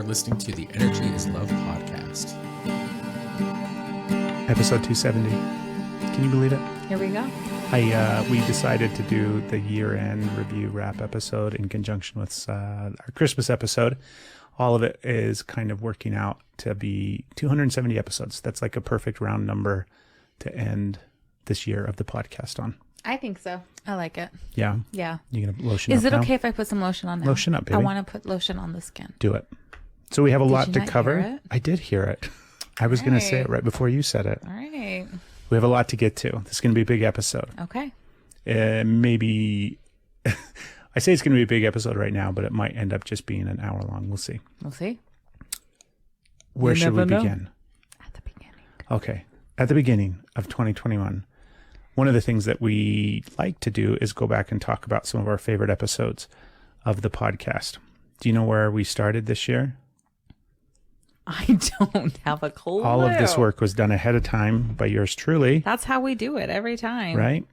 listening to the Energy is Love podcast. Episode 270. Can you believe it? Here we go. We decided to do the year-end review wrap episode in conjunction with our Christmas episode. All of it is kind of working out to be 270 episodes. That's like a perfect round number to end this year of the podcast on. I think so. I like it. Yeah? Yeah. You gonna lotion up Is it now? okay if I put some lotion on now? Lotion up, baby. I want to put lotion on the skin. Do it. So we have a lot you to not cover. hear it? I did hear it. I was going to say it right before you said it. All right. We have a lot to get to. This is going to be a big episode. Okay. Maybe I say it's going to be a big episode right now, but it might end up just being an hour long. We'll see. We'll see. Where should we never know. begin? At the beginning. Okay. At the beginning of 2021, one of the things that we like to do is go back and talk about some of our favorite episodes of the podcast. Do you know where we started this year? I don't have a clue. All of this work was done ahead of time by yours truly. That's how we do it every time. Right?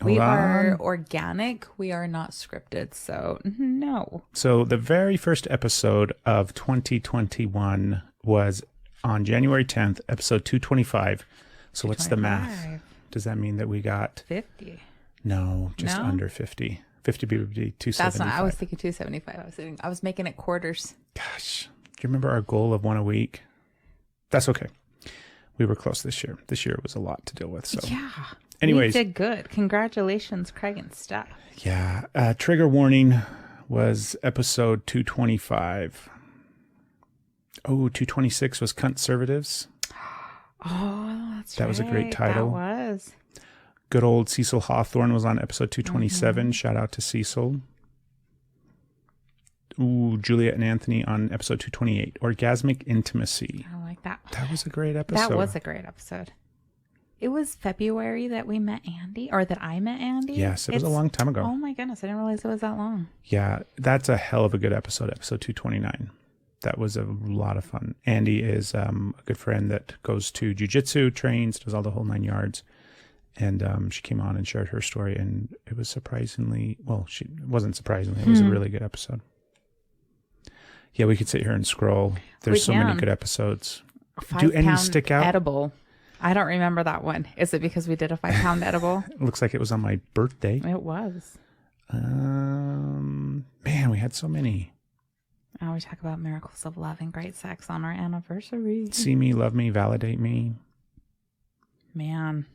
We Hold are on. organic. We are not scripted. So, no. So the very first episode of 2021 was on January 10th, episode 225. So what's the math? 25. Does that mean that we got... 50. No, just No? under 50. 50 would be 275. That's not, I was thinking 275. I was making it quarters. Gosh, do you remember our goal of one a week? That's okay. We were close this year. This year was a lot to deal with. So, Yeah. anyways, We did good. Congratulations, Craig and Steph. yeah. Trigger warning was episode 225. Oh, 226 was Conservatives. Oh, that's That was a great title. That was. Good old Cecil Hawthorne was on episode 227. Shout out to Cecil. Ooh, Juliet and Anthony on episode 228. Orgasmic Intimacy. I like that. That was a great episode. That was a great episode. It was February that we met Andy, or that I met Andy. Yes, it was a long time ago. Oh my goodness, I didn't realize it was that long. Yeah, that's a hell of a good episode, episode 229. That was a lot of fun. Andy is a good friend that goes to jiu-jitsu, trains, does all the whole 9 yards. And she came on and shared her story, and it was surprisingly, well, it wasn't surprisingly, it was a really good episode. Yeah, we could sit here and scroll. There's so many good episodes. Do any 5-pound stick out? edible. I don't remember that one. Is it because we did a 5-pound edible? It looks like it was on my birthday. It was. Man, we had so many. Now we talk about miracles of love and great sex on our anniversary. See me, love me, validate me. Man.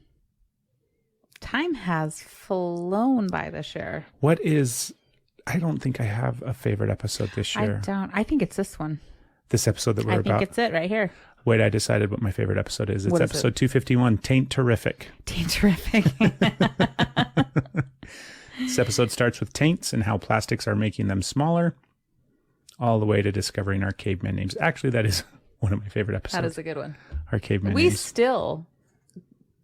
Time has flown by this year. I don't think I have a favorite episode this year. I don't. I think it's this one. This episode that we're I about. think it's it right here. Wait, I decided what my favorite episode is. It's What is episode 251, Taint Terrific. Taint Terrific. This episode starts with taints and how plastics are making them smaller, all the way to discovering our caveman names. Actually, that is one of my favorite episodes. That is a good one. Our caveman We names. still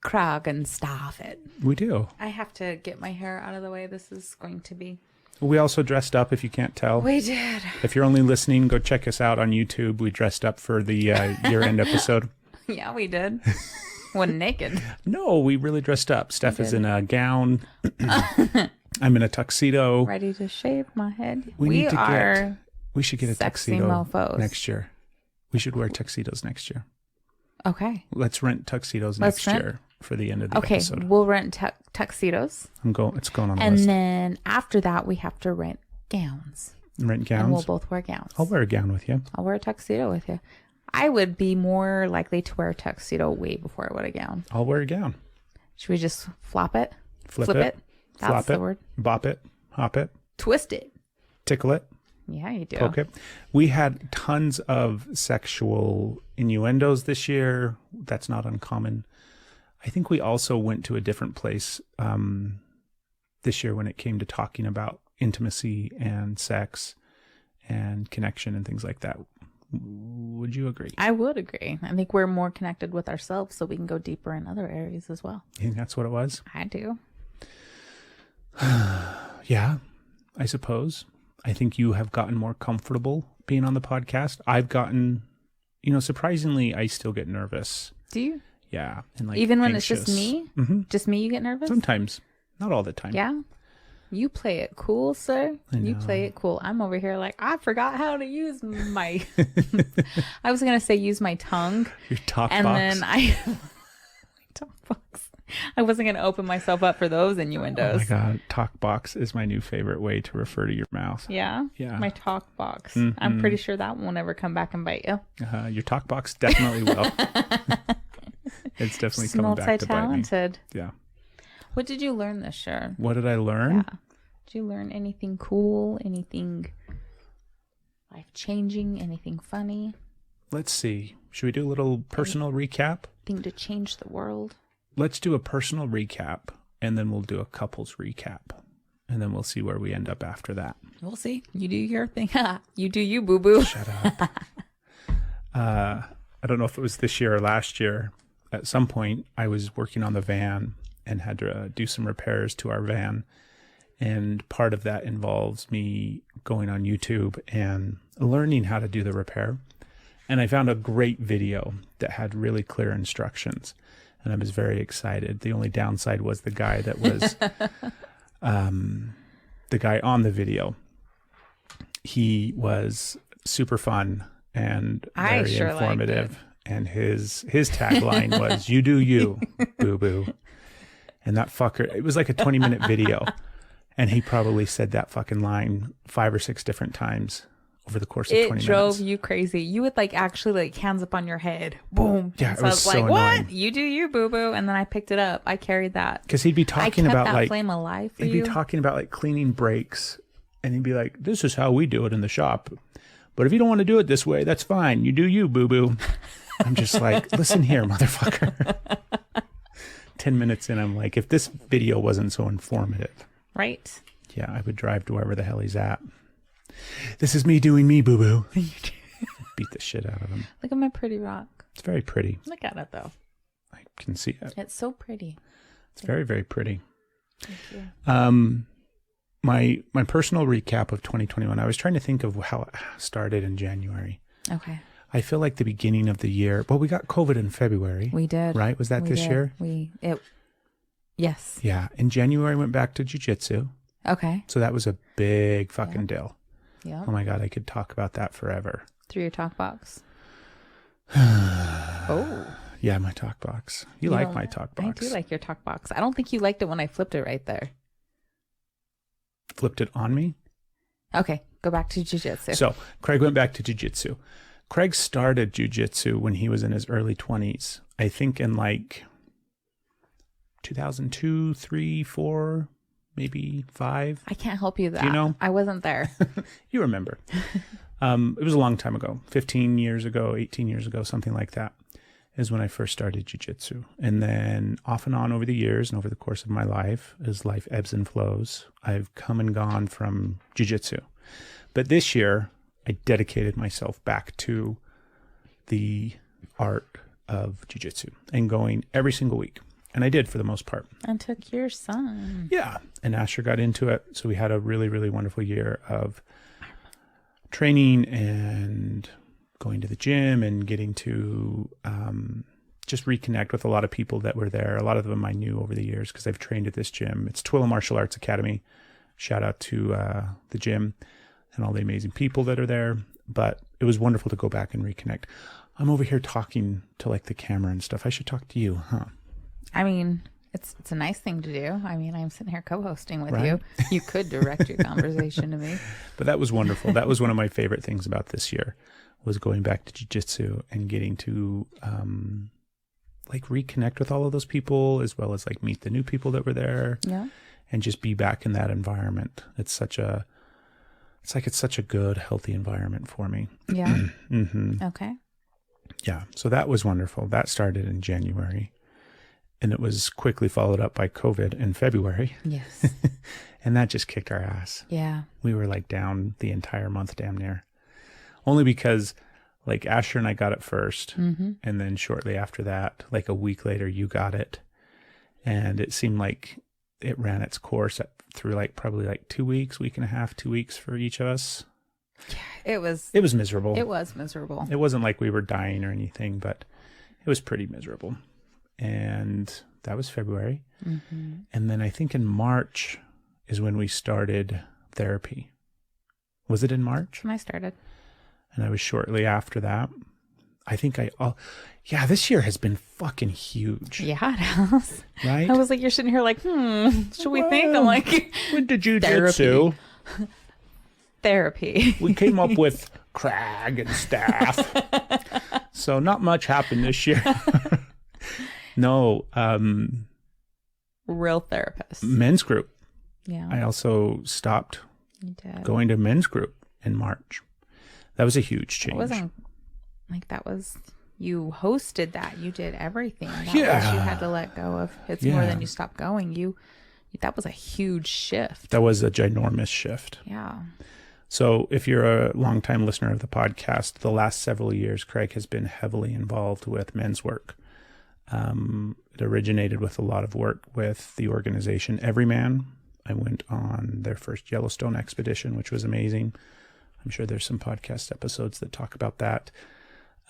crag and staff it. We do. I have to get my hair out of the way. This is going to be... We also dressed up, if you can't tell. We did. If you're only listening, go check us out on YouTube. We dressed up for the year-end episode. Yeah, we did. Wasn't naked. No, we really dressed up. Steph is in a gown. I'm in a tuxedo. Ready to shave my head. We should get a sexy tuxedo mofos. next year. We should wear tuxedos next year. Okay. Let's rent tuxedos Let's next year for the end of the Okay, episode. we'll rent tuxedos. It's going on the And list. then after that, we have to rent gowns. Rent And we'll gowns. both wear gowns. I'll wear a gown with you. I'll wear a tuxedo with you. I would be more likely to wear a tuxedo way before I would a gown. I'll wear a gown. Should we just flop it? Flip it. That's Flop the it. word. Bop it. Hop it. Twist it. Tickle it. Yeah, you do. Poke it. We had tons of sexual innuendos this year. That's not uncommon. I think we also went to a different place this year when it came to talking about intimacy and sex and connection and things like that. Would you agree? I would agree. I think we're more connected with ourselves so we can go deeper in other areas as well. You think that's what it was? I do. Yeah, I suppose. I think you have gotten more comfortable being on the podcast. I've gotten, surprisingly, I still get nervous. Do you? Yeah. And like Even when anxious. it's just me? Mm-hmm. Just me, you get nervous? Sometimes. Not all the time. Yeah. You play it cool, sir. I You know. play it cool. I'm over here like, I forgot how to use my, I was going to say use my tongue. Your talk And box. then I, talk box. I wasn't going to open myself up for those Oh innuendos. my God. Talk box is my new favorite way to refer to your mouth. Yeah? Yeah. My talk box. I'm Mhm. pretty sure that won't ever come back and bite you. Your talk box definitely will. It's definitely Just coming back to bite me. multi-talented. Yeah. What did you learn this year? What did I learn? Yeah. Did you learn anything cool? Anything life-changing? Anything funny? Let's see. Should we do a little personal recap? Thing to change the world? Let's do a personal recap, and then we'll do a couples recap. And then we'll see where we end up after that. We'll see. You do your thing. You do you, boo-boo. Shut up. I don't know if it was this year or last year. At some point, I was working on the van and had to do some repairs to our van. And part of that involves me going on YouTube and learning how to do the repair. And I found a great video that had really clear instructions. And I was very excited. The only downside was the guy that was the guy on the video. He was super fun and I very sure liked informative. And his tagline was, "You do you, boo boo." And that fucker, it was like a 20-minute video. And he probably said that fucking line 5 or 6 different times over the course of 20 minutes. It drove you crazy. You would like actually like hands up on your head. Boom. Yeah, And it was I was so like, annoying. what? You do you, boo-boo. And then I picked it up. I carried that. Because he'd be I talking kept about that like, flame alive for he'd you. be talking about like cleaning brakes. And he'd be like, "This is how we do it in the shop. But if you don't want to do it this way, that's fine. You do you, boo boo." I'm just like, listen here, motherfucker. 10 minutes in, I'm like, if this video wasn't so informative, Right? yeah, I would drive to wherever the hell he's at. This is me doing me, boo boo. Beat the shit out of him. Look at my pretty rock. It's very pretty. Look at it though. I can see it. It's so pretty. It's very, very pretty. Thank you. My personal recap of 2021, I was trying to think of how it started in January. Okay. I feel like the beginning of the year, well, we got COVID in February. We did. Right? Was that We this did. year? Yes. Yeah. In January, I went back to jiu-jitsu. Okay. So that was a big fucking deal. Yeah. Oh my God, I could talk about that forever. Through your talk box. Oh. Yeah, my talk box. You like know, my talk I box. do like your talk box. I don't think you liked it when I flipped it right there. Flipped it on me. Okay. Go back to jiu-jitsu. So Craig went back to jiu-jitsu. Craig started jiu-jitsu when he was in his early 20s. I think in like 2002, 3, 4, maybe 5. I can't help you that. Do you know? I wasn't there. You remember. It was a long time ago, 15 years ago, 18 years ago, something like that, is when I first started jiu-jitsu. And then off and on over the years and over the course of my life, as life ebbs and flows, I've come and gone from jiu-jitsu. But this year, I dedicated myself back to the art of jiu-jitsu and going every single week. And I did for the most part. And took your son. Yeah. And Asher got into it. So we had a really, really wonderful year of training and going to the gym and getting to just reconnect with a lot of people that were there. A lot of them I knew over the years because I've trained at this gym. It's Twilla Martial Arts Academy. Shout out to the gym and all the amazing people that are there. But it was wonderful to go back and reconnect. I'm over here talking to like the camera and stuff. I should talk to you, huh? I mean, it's a nice thing to do. I mean, I'm sitting here co-hosting with Right? you. You could direct your conversation to me. But that was wonderful. That was one of my favorite things about this year, was going back to jiu-jitsu and getting to like reconnect with all of those people, as well as like meet the new people that were there. Yeah. And just be back in that environment. It's such a good, healthy environment for me. Yeah. Mm-hmm. Okay. Yeah. So that was wonderful. That started in January. And it was quickly followed up by COVID in February. Yes. And that just kicked our ass. Yeah. We were like down the entire month, damn near. Only because like Asher and I got it first. Mm-hmm. And then shortly after that, like a week later, you got it. And it seemed like it ran its course through like probably like 2 weeks, week and a half, 2 weeks for each of us. It was miserable. It was miserable. It wasn't like we were dying or anything, but it was pretty miserable. And that was February. Mm-hmm. And then I think in March is when we started therapy. Was it in March? When I started. And I was shortly after that. I think this year has been fucking huge. Yeah, it has. Right? I was like, you're sitting here like, should we think? I'm like, when did jiu-jitsu? Therapy. We came up with crag and staff. So not much happened this year. No. Real therapist. Men's group. Yeah. I also stopped You did. going to men's group in March. That was a huge change. It wasn't like that was, you hosted that. You did everything. That Yeah. was, you had to let go of. It's more than you stopped going. That was a huge shift. That was a ginormous shift. Yeah. So if you're a longtime listener of the podcast, the last several years, Craig has been heavily involved with men's work. It originated with a lot of work with the organization Everyman. I went on their first Yellowstone expedition, which was amazing. I'm sure there's some podcast episodes that talk about that.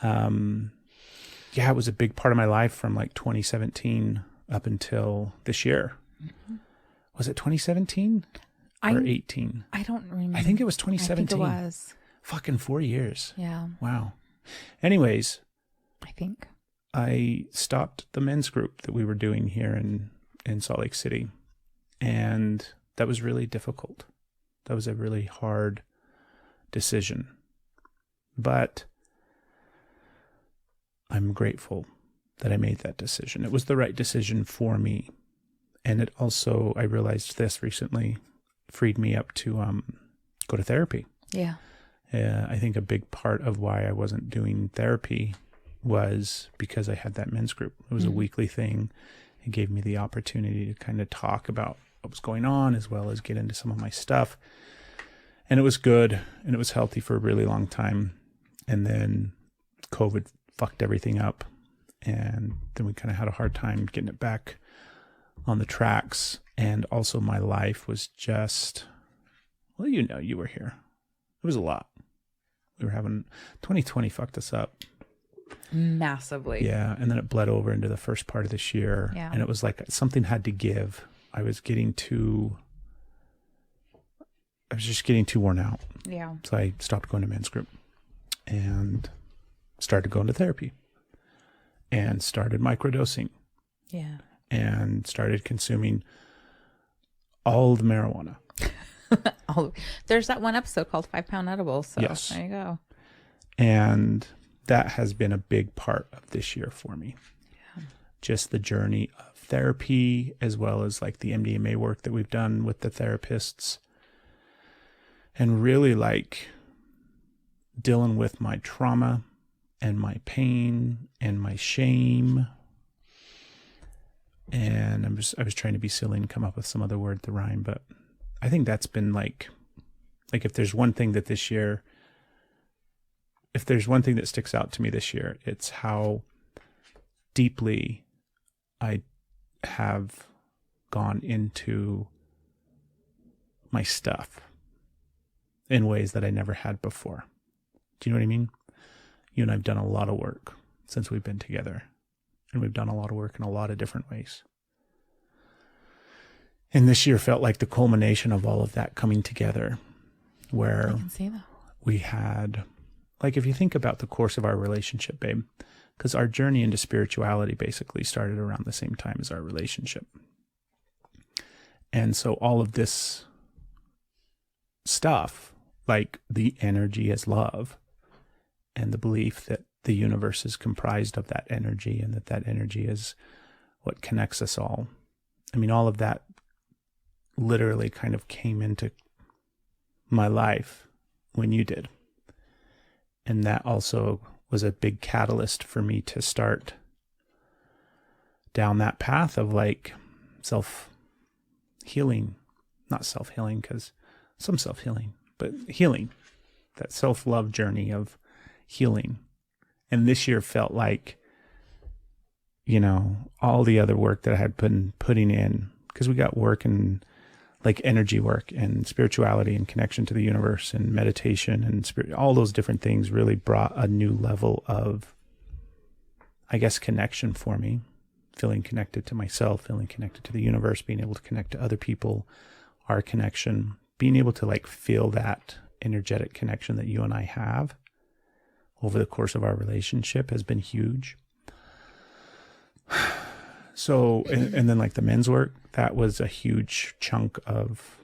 It was a big part of my life from like 2017 up until this year. Mm-hmm. Was it 2017 or 18? I don't remember. I think it was 2017. I think it was. Fucking 4 years. Yeah. Wow. Anyways, I think I stopped the men's group that we were doing here in Salt Lake City. And that was really difficult. That was a really hard decision. But I'm grateful that I made that decision. It was the right decision for me. And it also, I realized this recently, freed me up to go to therapy. Yeah. I think a big part of why I wasn't doing therapy was because I had that men's group. It was a weekly thing. It gave me the opportunity to kind of talk about what was going on as well as get into some of my stuff. And it was good and it was healthy for a really long time. And then COVID fucked everything up. And then we kind of had a hard time getting it back on the tracks. And also my life was just, well, you were here. It was a lot. We were having 2020 fucked us up. Massively. Yeah. And then it bled over into the first part of this year. Yeah. And it was like something had to give. I was just getting too worn out. Yeah. So I stopped going to men's group and started going to therapy and started microdosing. Yeah. And started consuming all the marijuana. There's that one episode called 5 Pound Edibles. So Yes. There you go. And that has been a big part of this year for me. Yeah. Just the journey of therapy, as well as like the MDMA work that we've done with the therapists. And really like dealing with my trauma and my pain and my shame. And I was trying to be silly and come up with some other word to rhyme, but I think that's been like if there's one thing that this year, if there's one thing that sticks out to me this year, it's how deeply I have gone into my stuff in ways that I never had before. Do you know what I mean? You and I have done a lot of work since we've been together, and we've done a lot of work in a lot of different ways. And this year felt like the culmination of all of that coming together, where I can see that. we had, like, if you think about the course of our relationship, babe, because our journey into spirituality basically started around the same time as our relationship. And so all of this stuff, like the energy as love and the belief that the universe is comprised of that energy and that energy is what connects us all. I mean, all of that literally kind of came into my life when you did. And that also was a big catalyst for me to start down that path of like self-healing, not self-healing, because some self-healing, but healing, that self-love journey of healing. And this year felt like, you know, all the other work that I had been putting in, because we got work and like energy work and spirituality and connection to the universe and meditation and spirit, all those different things really brought a new level of, I guess, connection for me, feeling connected to myself, feeling connected to the universe, being able to connect to other people, our connection, being able to like feel that energetic connection that you and I have over the course of our relationship has been huge. So, and then like the men's work, that was a huge chunk of,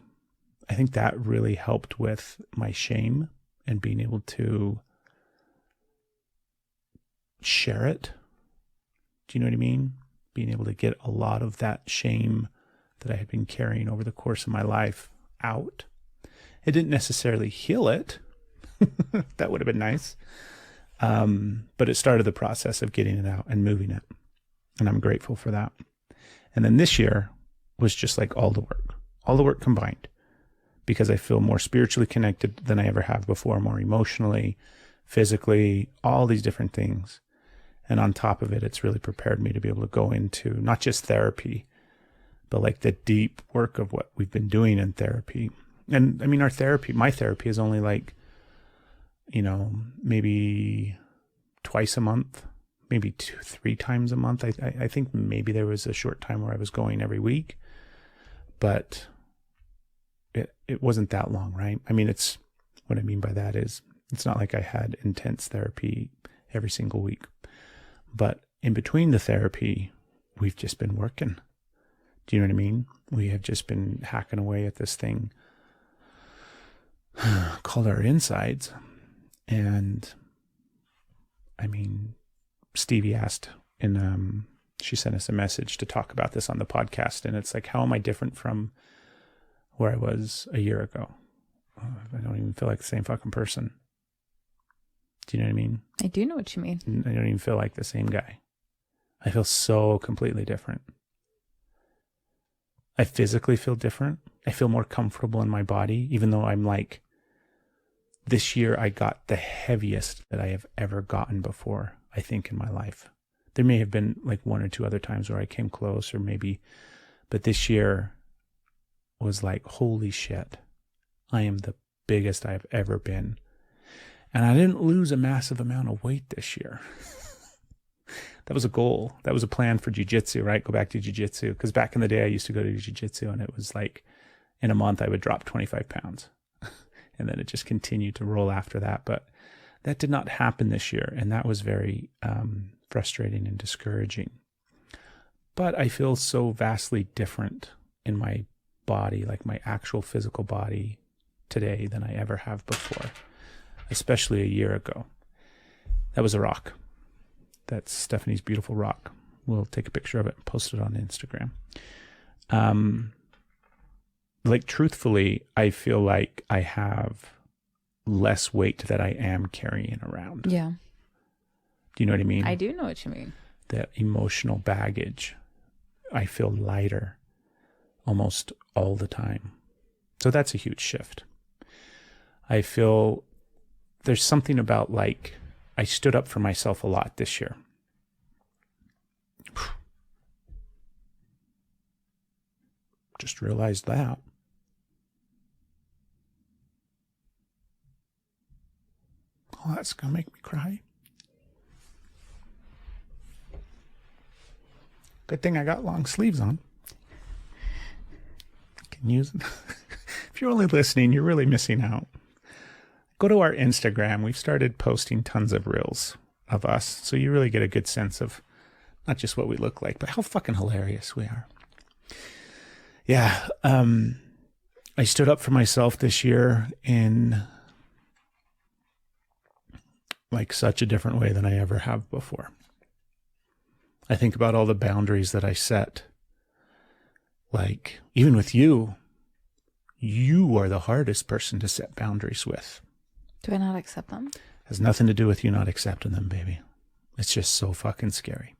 I think that really helped with my shame and being able to share it. Do you know what I mean? Being able to get a lot of that shame that I had been carrying over the course of my life out. It didn't necessarily heal it. That would have been nice. But it started the process of getting it out and moving it. And I'm grateful for that. And then this year was just like all the work combined, because I feel more spiritually connected than I ever have before, more emotionally, physically, all these different things. And on top of it, it's really prepared me to be able to go into not just therapy, but like the deep work of what we've been doing in therapy. And I mean, my therapy is only like, maybe twice a month, maybe 2-3 times a month. I think maybe there was a short time where I was going every week, but it wasn't that long, right? I mean, what I mean by that is it's not like I had intense therapy every single week, but in between the therapy, we've just been working. Do you know what I mean? We have just been hacking away at this thing called our insides. And I mean, Stevie asked, and she sent us a message to talk about this on the podcast. And it's like, how am I different from where I was a year ago? I don't even feel like the same fucking person. Do you know what I mean? I do know what you mean. I don't even feel like the same guy. I feel so completely different. I physically feel different. I feel more comfortable in my body, even though I'm like, this year I got the heaviest that I have ever gotten before, I think, in my life. There may have been like 1 or 2 other times where I came close, or maybe, but this year was like, holy shit, I am the biggest I've ever been. And I didn't lose a massive amount of weight this year. That was a goal. That was a plan for jiu-jitsu, right? Go back to jiu-jitsu. Because back in the day, I used to go to jiu-jitsu, and it was like in a month, I would drop 25 pounds. And then it just continued to roll after that. But that did not happen this year. And that was very frustrating and discouraging. But I feel so vastly different in my body, like my actual physical body today, than I ever have before, especially a year ago. That was a rock. That's Stephanie's beautiful rock. We'll take a picture of it and post it on Instagram. Like, truthfully, I feel like I have less weight that I am carrying around. Yeah. Do you know what I mean? I do know what you mean. That emotional baggage. I feel lighter almost all the time. So that's a huge shift. I feel there's something about, like, I stood up for myself a lot this year. Just realized that. Oh, that's going to make me cry. Good thing I got long sleeves on. Can use it. If you're only listening, you're really missing out. Go to our Instagram. We've started posting tons of reels of us, so you really get a good sense of not just what we look like, but how fucking hilarious we are. Yeah, I stood up for myself this year in like such a different way than I ever have before. I think about all the boundaries that I set. Like, even with you, you are the hardest person to set boundaries with. Do I not accept them? Has nothing to do with you not accepting them, baby. It's just so fucking scary.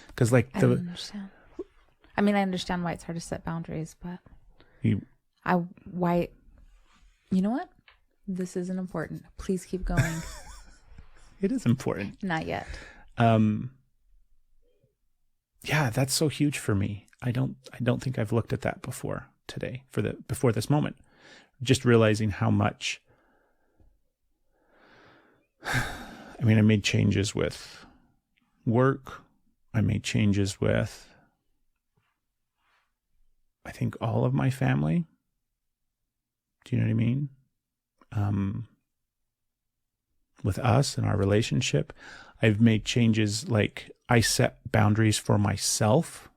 Because like I don't understand. I mean, I understand why it's hard to set boundaries, but you know what? This isn't important. Please keep going. It is important. Not yet. Yeah, that's so huge for me. I don't think I've looked at that before today, before this moment. Just realizing how much. I mean, I made changes with work. I made changes with, I think, all of my family. Do you know what I mean? With us and our relationship, I've made changes. Like I set boundaries for myself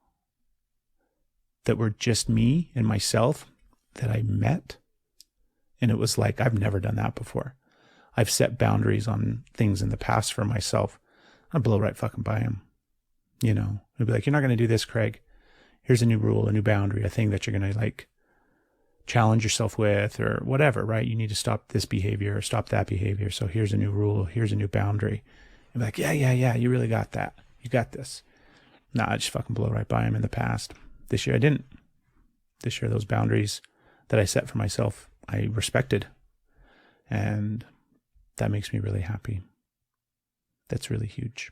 that were just me and myself that I met. And it was like, I've never done that before. I've set boundaries on things in the past for myself. I blow right fucking by them. You know, I'd be like, you're not going to do this, Craig. Here's a new rule, a new boundary, a thing that you're going to like challenge yourself with or whatever, right? You need to stop this behavior or stop that behavior. So here's a new rule. Here's a new boundary. And be like, yeah. You really got that. You got this. Nah, I just fucking blow right by them in the past. This year I didn't. This year, those boundaries that I set for myself, I respected. And that makes me really happy. That's really huge.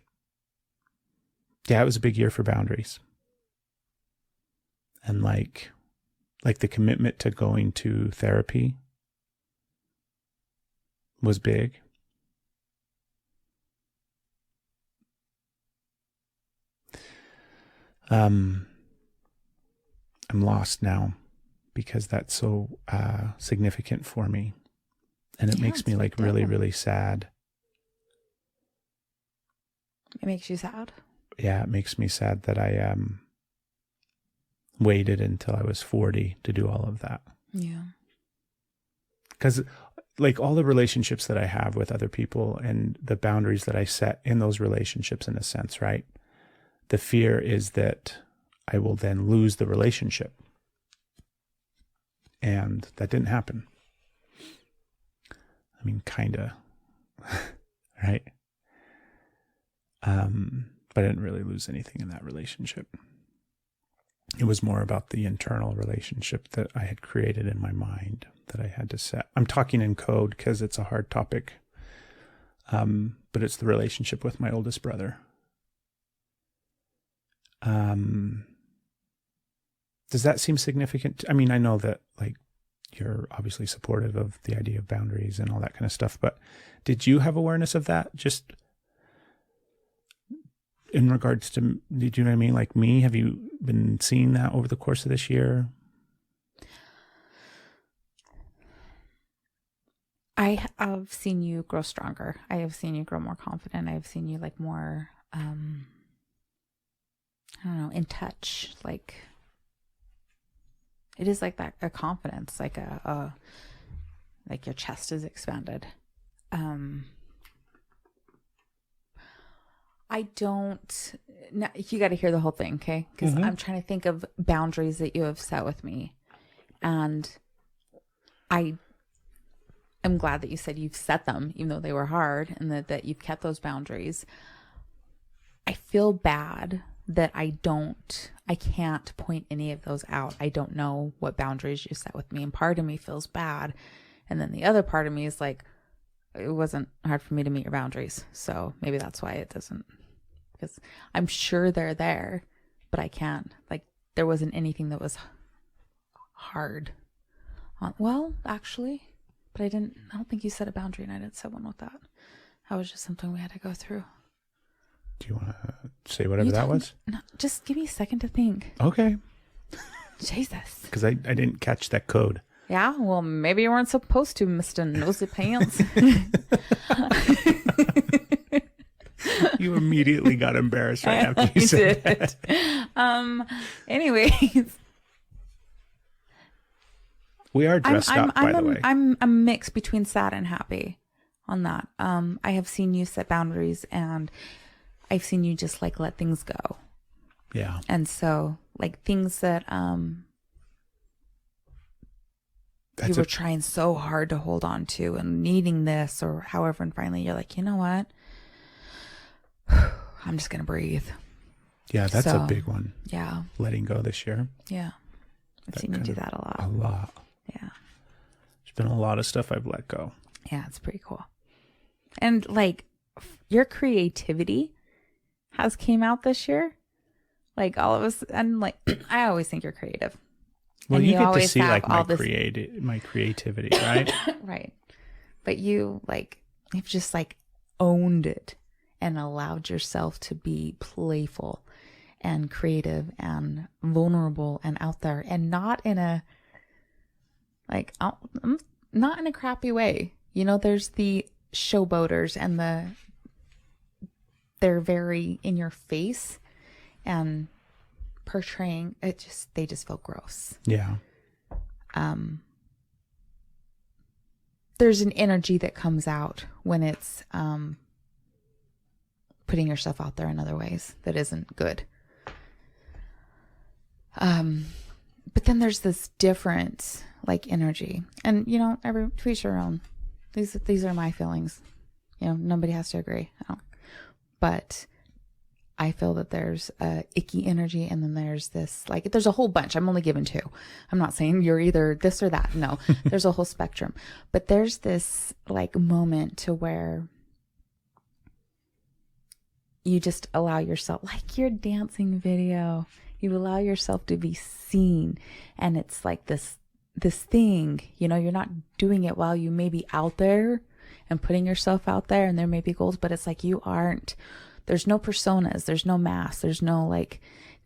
Yeah, it was a big year for boundaries. And like the commitment to going to therapy was big. I'm lost now because that's so significant for me. And it makes me like really, really sad. It makes you sad? Yeah, it makes me sad that I waited until I was 40 to do all of that. Yeah. Because like all the relationships that I have with other people and the boundaries that I set in those relationships, in a sense, right? The fear is that I will then lose the relationship. And that didn't happen. I mean, kind of, right? But I didn't really lose anything in that relationship. It was more about the internal relationship that I had created in my mind that I had to set. I'm talking in code because it's a hard topic. But it's the relationship with my oldest brother. Does that seem significant? I mean, I know that like you're obviously supportive of the idea of boundaries and all that kind of stuff, but did you have awareness of that? Just in regards to, do you know what I mean? Like me, have you been seeing that over the course of this year? I have seen you grow stronger. I have seen you grow more confident. I have seen you like more, I don't know, in touch. Like it is like that, a confidence, like like your chest is expanded. I don't, no, you got to hear the whole thing, okay? Because I'm trying to think of boundaries that you have set with me. And I'm glad that you said you've set them, even though they were hard, and that you've kept those boundaries. I feel bad that I can't point any of those out. I don't know what boundaries you set with me. And part of me feels bad. And then the other part of me is like, it wasn't hard for me to meet your boundaries. So maybe that's why it doesn't, because I'm sure they're there, but I can't, like, there wasn't anything that was hard. Well, actually, but I don't think you set a boundary and I didn't set one with that. That was just something we had to go through. Do you want to say whatever that was? No, just give me a second to think. Okay. Jesus. Because I didn't catch that code. Yeah, well, maybe you weren't supposed to, Mr. Nosy Pants. You immediately got embarrassed right after you said that. Anyways. We are dressed up, by the way. I'm a mix between sad and happy on that. I have seen you set boundaries and I've seen you just like let things go. Yeah. And so like things that you were trying so hard to hold on to and needing this or however, and finally you're like, you know what? I'm just going to breathe. Yeah, that's a big one. Yeah. Letting go this year. Yeah. I've seen you do that a lot. A lot. Yeah. There's been a lot of stuff I've let go. Yeah, it's pretty cool. And like your creativity has came out this year. Like all of us, and like I always think you're creative. Well, and you get to see like my creativity, right? Right. But you've just like owned it and allowed yourself to be playful and creative and vulnerable and out there, and not in a Like, not in a crappy way. You know, there's the showboaters and they're very in your face and portraying it. They just feel gross. Yeah. There's an energy that comes out when it's putting yourself out there in other ways that isn't good. But then there's this different like energy, and you know, every to each their own. These are my feelings. You know, nobody has to agree. But I feel that there's a icky energy, and then there's this, like, there's a whole bunch. I'm only given two. I'm not saying you're either this or that. No, there's a whole spectrum. But there's this like moment to where you just allow yourself, like your dancing video, you allow yourself to be seen. And it's like this thing, you know, you're not doing it while you may be out there and putting yourself out there, and there may be goals, but it's like you aren't. There's no personas, there's no mask, there's no like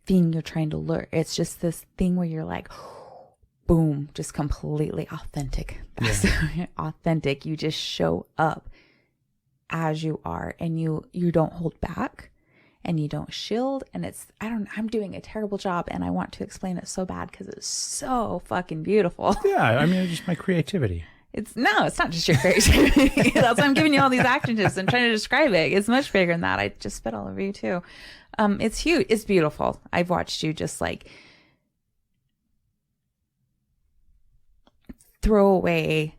thing you're trying to lure. It's just this thing where you're like, boom, just completely authentic. That's authentic. You just show up as you are, and you don't hold back, and you don't shield. And I'm doing a terrible job, and I want to explain it so bad because it's so fucking beautiful. Yeah, I mean, it's just my creativity. It's not just your creativity. That's why I'm giving you all these action tips and trying to describe it. It's much bigger than that. I just spit all over you too. It's huge. It's beautiful. I've watched you just like throw away,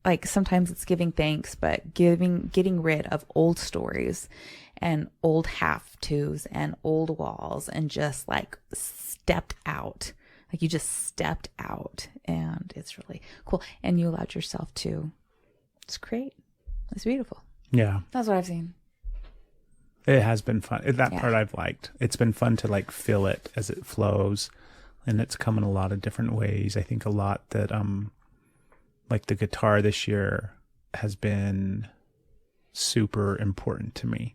like sometimes it's giving thanks, but getting rid of old stories and old have-tos and old walls, and just like stepped out. Like you just stepped out, and it's really cool. And you allowed yourself to just create. It's beautiful. Yeah. That's what I've seen. It has been fun. That part I've liked. It's been fun to like feel it as it flows, and it's come in a lot of different ways. I think a lot that, like the guitar this year has been super important to me,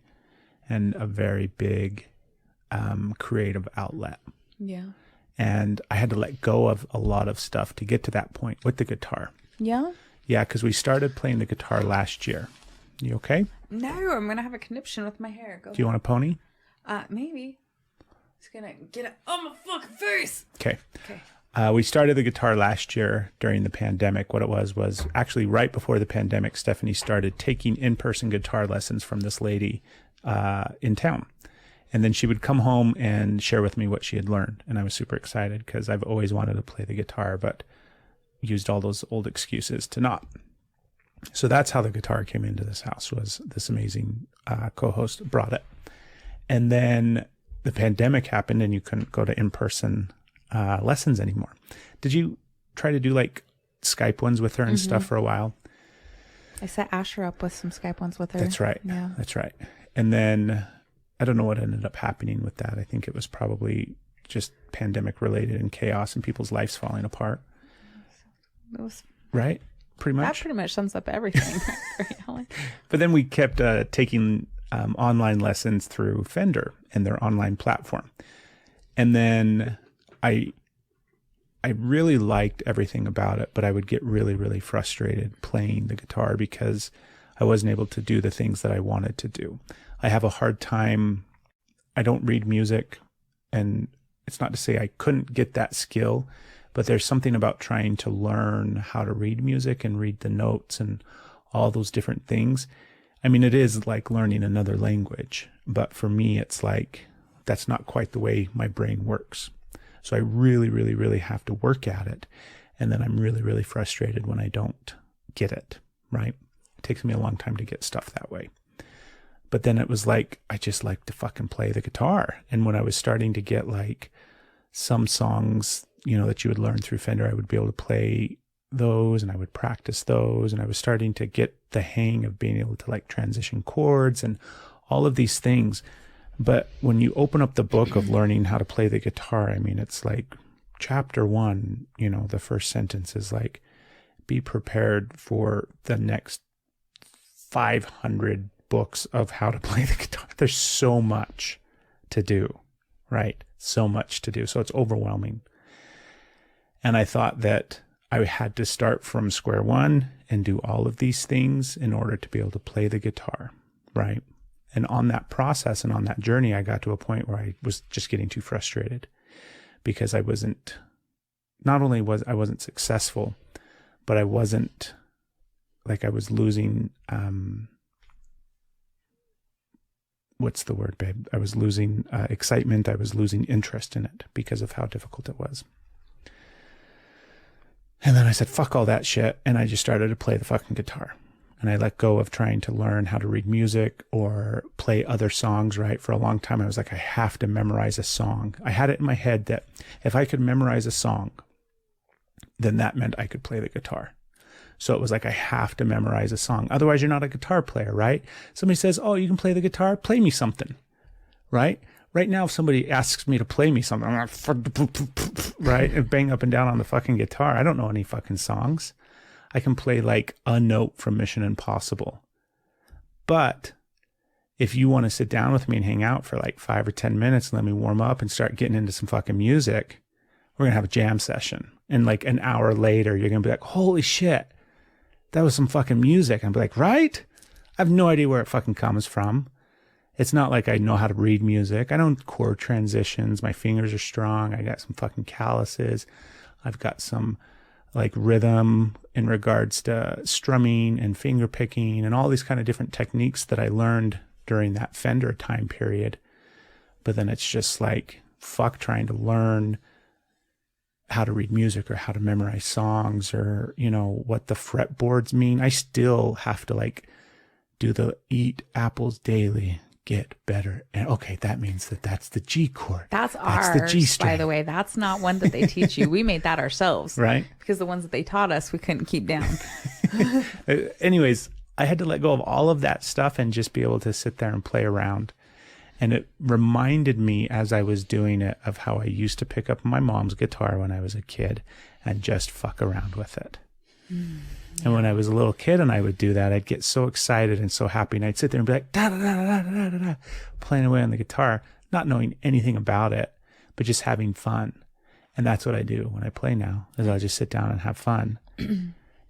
and a very big, creative outlet. Yeah. And I had to let go of a lot of stuff to get to that point with the guitar. Yeah? Yeah, because we started playing the guitar last year. You okay? No, I'm going to have a conniption with my hair. Do you want a pony? Maybe. It's going to get it on my fucking face. Okay. We started the guitar last year during the pandemic. What it was actually right before the pandemic, Stephanie started taking in-person guitar lessons from this lady in town. And then she would come home and share with me what she had learned. And I was super excited because I've always wanted to play the guitar, but used all those old excuses to not. So that's how the guitar came into this house, was this amazing co-host brought it. And then the pandemic happened, and you couldn't go to in-person lessons anymore. Did you try to do like Skype ones with her and stuff for a while? I set Asher up with some Skype ones with her. That's right. Yeah. That's right. And then I don't know what ended up happening with that. I think it was probably just pandemic related and chaos and people's lives falling apart. It was, right? Pretty much. That pretty much sums up everything. Right? But then we kept taking online lessons through Fender and their online platform. And then I really liked everything about it, but I would get really, really frustrated playing the guitar because I wasn't able to do the things that I wanted to do. I have a hard time. I don't read music, and it's not to say I couldn't get that skill, but there's something about trying to learn how to read music and read the notes and all those different things. I mean, it is like learning another language, but for me, it's like, that's not quite the way my brain works. So I really, really, really have to work at it. And then I'm really, really frustrated when I don't get it, right? It takes me a long time to get stuff that way. But then it was like, I just like to fucking play the guitar. And when I was starting to get like some songs, you know, that you would learn through Fender, I would be able to play those, and I would practice those. And I was starting to get the hang of being able to like transition chords and all of these things. But when you open up the book of learning how to play the guitar, I mean, it's like chapter 1, you know, the first sentence is like, be prepared for the next 500 books of how to play the guitar. There's so much to do, right? So much to do. So it's overwhelming. And I thought that I had to start from square one and do all of these things in order to be able to play the guitar, right? And on that process and on that journey, I got to a point where I was just getting too frustrated because I wasn't successful, but I wasn't, like, I was losing, what's the word, babe? I was losing excitement. I was losing interest in it because of how difficult it was. And then I said, fuck all that shit. And I just started to play the fucking guitar. And I let go of trying to learn how to read music or play other songs, right? For a long time, I was like, I have to memorize a song. I had it in my head that if I could memorize a song, then that meant I could play the guitar. So it was like, I have to memorize a song. Otherwise, you're not a guitar player, right? Somebody says, oh, you can play the guitar? Play me something, right? Right now, if somebody asks me to play me something, I'm like, right? And bang up and down on the fucking guitar. I don't know any fucking songs. I can play like a note from Mission Impossible. But if you want to sit down with me and hang out for like 5 or 10 minutes and let me warm up and start getting into some fucking music, we're going to have a jam session. And like an hour later, you're going to be like, holy shit, that was some fucking music. And I'll be like, right? I have no idea where it fucking comes from. It's not like I know how to read music. I don't chord transitions. My fingers are strong. I got some fucking calluses. I've got some like rhythm in regards to strumming and finger picking and all these kind of different techniques that I learned during that Fender time period. But then it's just like, fuck trying to learn how to read music or how to memorize songs or, you know, what the fretboards mean. I still have to like do the eat apples daily, get better. And okay, that means that's the G chord. That's ours, the G string. By the way. That's not one that they teach you. We made that ourselves. Right. Because the ones that they taught us, we couldn't keep down. Anyways, I had to let go of all of that stuff and just be able to sit there and play around. And it reminded me as I was doing it of how I used to pick up my mom's guitar when I was a kid and just fuck around with it. And when I was a little kid and I would do that, I'd get so excited and so happy. And I'd sit there and be like, da, da, da, da, da, da, da, playing away on the guitar, not knowing anything about it, but just having fun. And that's what I do when I play now, is I just sit down and have fun.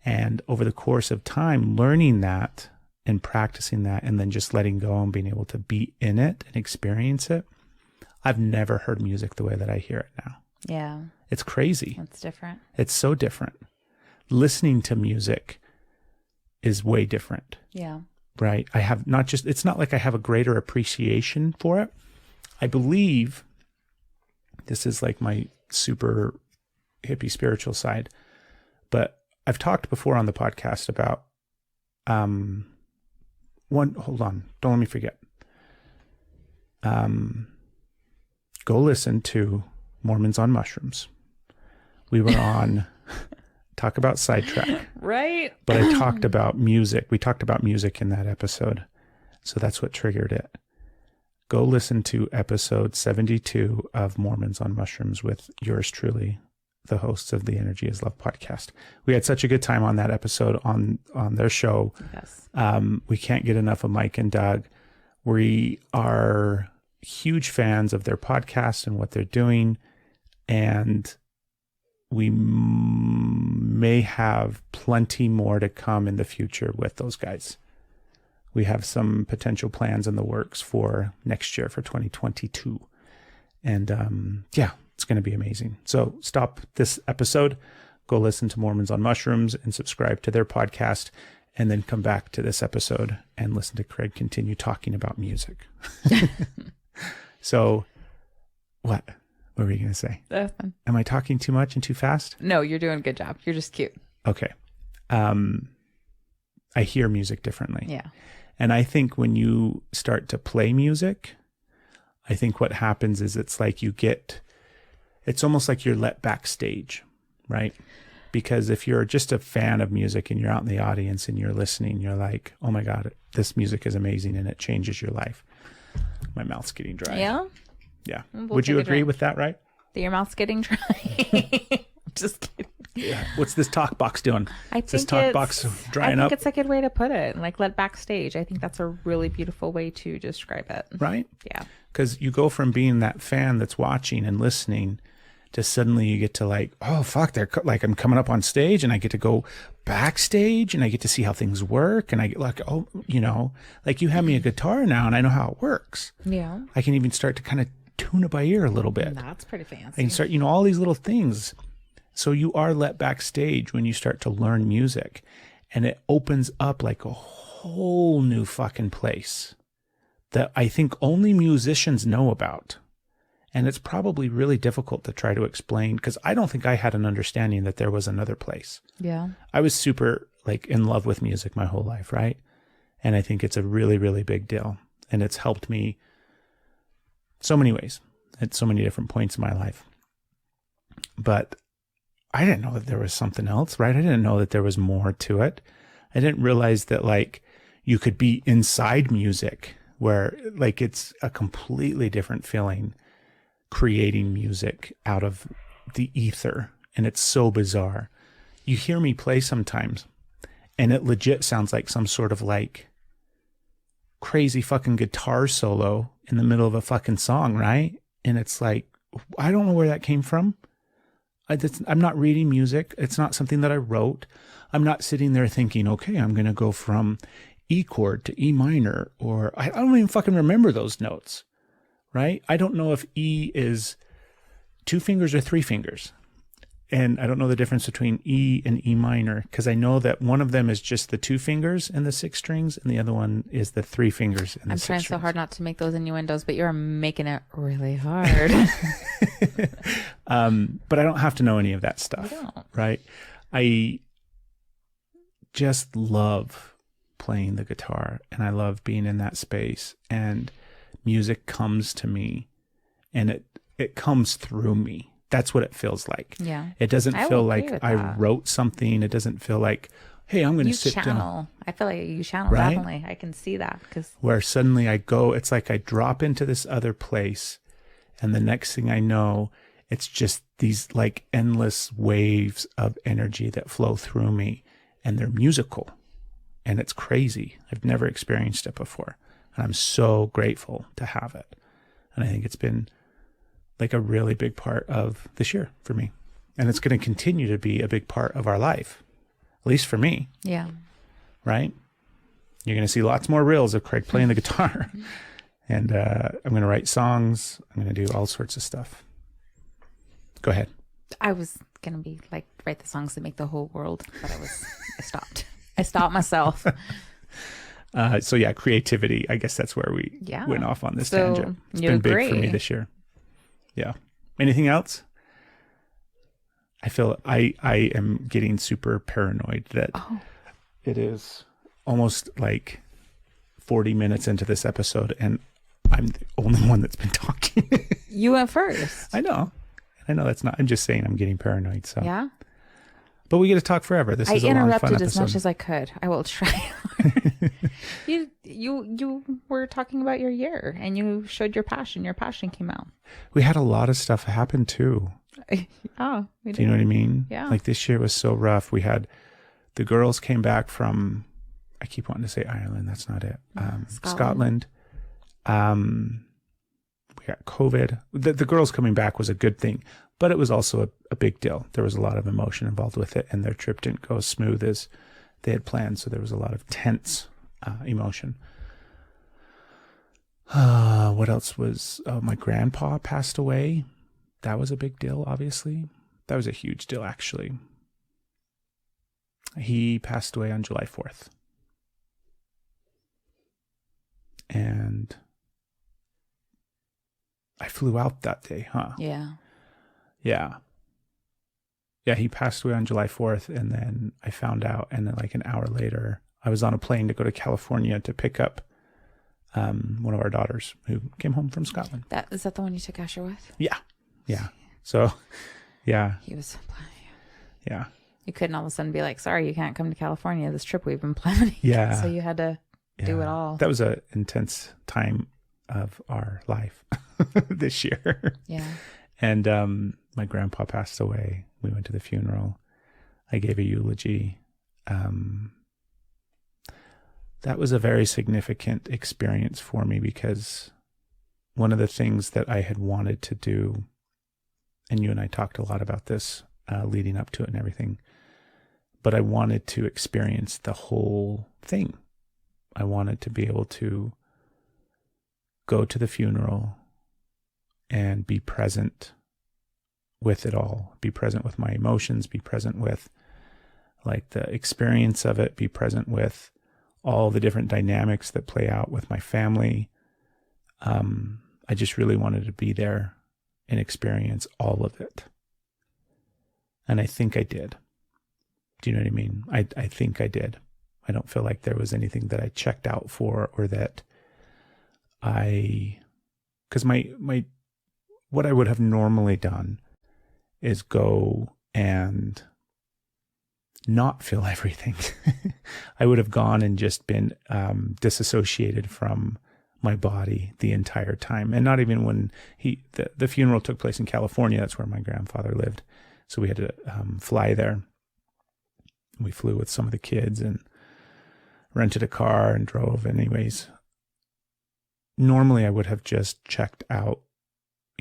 And over the course of time, learning that and practicing that and then just letting go and being able to be in it and experience it, I've never heard music the way that I hear it now. Yeah. It's crazy. It's different. It's so different. Listening to music is way different. Yeah. Right. I have not just, it's not like I have a greater appreciation for it. I believe this is like my super hippie spiritual side, but I've talked before on the podcast about, hold on, don't let me forget. Go listen to Mormons on Mushrooms. We were on, talk about sidetrack. Right. But I talked about music. We talked about music in that episode. So that's what triggered it. Go listen to episode 72 of Mormons on Mushrooms with yours truly, the hosts of the Energy is Love podcast. We had such a good time on that episode on their show. Yes. We can't get enough of Mike and Doug. We are huge fans of their podcast and what they're doing. And we may have plenty more to come in the future with those guys. We have some potential plans in the works for next year, for 2022. And yeah, it's going to be amazing. So stop this episode, go listen to Mormons on Mushrooms and subscribe to their podcast, and then come back to this episode and listen to Craig continue talking about music. So what were you going to say? Nothing. Am I talking too much and too fast? No, you're doing a good job. You're just cute. Okay. I hear music differently. Yeah. And I think when you start to play music, I think what happens is it's like it's almost like you're let backstage, right? Because if you're just a fan of music and you're out in the audience and you're listening, you're like, oh my God, this music is amazing and it changes your life. My mouth's getting dry. Yeah? Yeah. Would you agree with that, right? That your mouth's getting dry? Just kidding. Yeah. What's this talk box doing? I think this talk box drying up? I think it's a good way to put it. Like, let backstage. I think that's a really beautiful way to describe it. Right? Yeah. Because you go from being that fan that's watching and listening to suddenly you get to like, oh fuck, like I'm coming up on stage and I get to go backstage and I get to see how things work. And I get like, oh, like you have me a guitar now and I know how it works. Yeah. I can even start to kind of tune it by ear a little bit. That's pretty fancy. I can start, all these little things. So you are let backstage when you start to learn music, and it opens up like a whole new fucking place that I think only musicians know about. And it's probably really difficult to try to explain, because I don't think I had an understanding that there was another place. Yeah. I was super like in love with music my whole life, right? And I think it's a really, really big deal. And it's helped me so many ways at so many different points in my life. But I didn't know that there was something else, right? I didn't know that there was more to it. I didn't realize that like you could be inside music where like it's a completely different feeling creating music out of the ether. And it's so bizarre. You hear me play sometimes and it legit sounds like some sort of like crazy fucking guitar solo in the middle of a fucking song, right? And it's like, I don't know where that came from. I'm not reading music. It's not something that I wrote. I'm not sitting there thinking, okay, I'm going to go from E chord to E minor, or I don't even fucking remember those notes, right? I don't know if E is 2 fingers or 3 fingers. And I don't know the difference between E and E minor, because I know that one of them is just the 2 fingers and the 6 strings, and the other one is the 3 fingers and the 6 strings. I'm trying so hard not to make those innuendos, but you're making it really hard. But I don't have to know any of that stuff, right? I just love playing the guitar, and I love being in that space, and music comes to me, and it comes through me. That's what it feels like. Yeah. It doesn't feel like I wrote something. It doesn't feel like, hey, I'm going to sit down. I feel like you channel, right? Definitely. I can see that. Where suddenly I go, it's like I drop into this other place, and the next thing I know, it's just these like endless waves of energy that flow through me, and they're musical, and it's crazy. I've never experienced it before, and I'm so grateful to have it. And I think it's been like a really big part of this year for me. And it's going to continue to be a big part of our life, at least for me. Yeah. Right? You're going to see lots more reels of Craig playing the guitar. And I'm going to write songs. I'm going to do all sorts of stuff. Go ahead. I was going to be like, write the songs that make the whole world, but I stopped. I stopped myself. So yeah, creativity. I guess that's where we went off on this tangent. It's been big for me this year. Yeah. Anything else? I feel I am getting super paranoid that it is almost like 40 minutes into this episode and I'm the only one that's been talking. You went first. I know that's not, I'm just saying I'm getting paranoid. So yeah. But we get to talk forever. This is a long, fun episode. I interrupted as much as I could. I will try. You were talking about your year and you showed your passion. Your passion came out. We had a lot of stuff happen too. Oh, we did. Do you know what I mean? Yeah. Like this year was so rough. We had the girls came back from, I keep wanting to say Ireland. That's not it. Scotland. We got COVID. The girls coming back was a good thing, but it was also a big deal. There was a lot of emotion involved with it, and their trip didn't go as smooth as they had planned. So there was a lot of tense emotion. What else was, my grandpa passed away. That was a big deal, obviously. That was a huge deal, actually. He passed away on July 4th. And I flew out that day, huh? Yeah. Yeah. Yeah, he passed away on July 4th, and then I found out, and then like an hour later, I was on a plane to go to California to pick up one of our daughters who came home from Scotland. Is that the one you took Asher with? Yeah. Yeah. So, yeah. He was. Yeah. You couldn't all of a sudden be like, sorry, you can't come to California. This trip we've been planning. Yeah. So you had to do it all. That was an intense time of our life this year. Yeah. And my grandpa passed away. We went to the funeral. I gave a eulogy. That was a very significant experience for me because one of the things that I had wanted to do and you and I talked a lot about this leading up to it and everything, but I wanted to experience the whole thing. I wanted to be able to go to the funeral and be present with it all, be present with my emotions, be present with like the experience of it, be present with all the different dynamics that play out with my family. I just really wanted to be there and experience all of it. And I think I did. Do you know what I mean? I think I did. I don't feel like there was anything that I checked out for, or that because what I would have normally done is go and not feel everything. I would have gone and just been disassociated from my body the entire time. And not even when the funeral took place in California. That's where my grandfather lived. So we had to fly there. We flew with some of the kids and rented a car and drove. Anyways, normally I would have just checked out,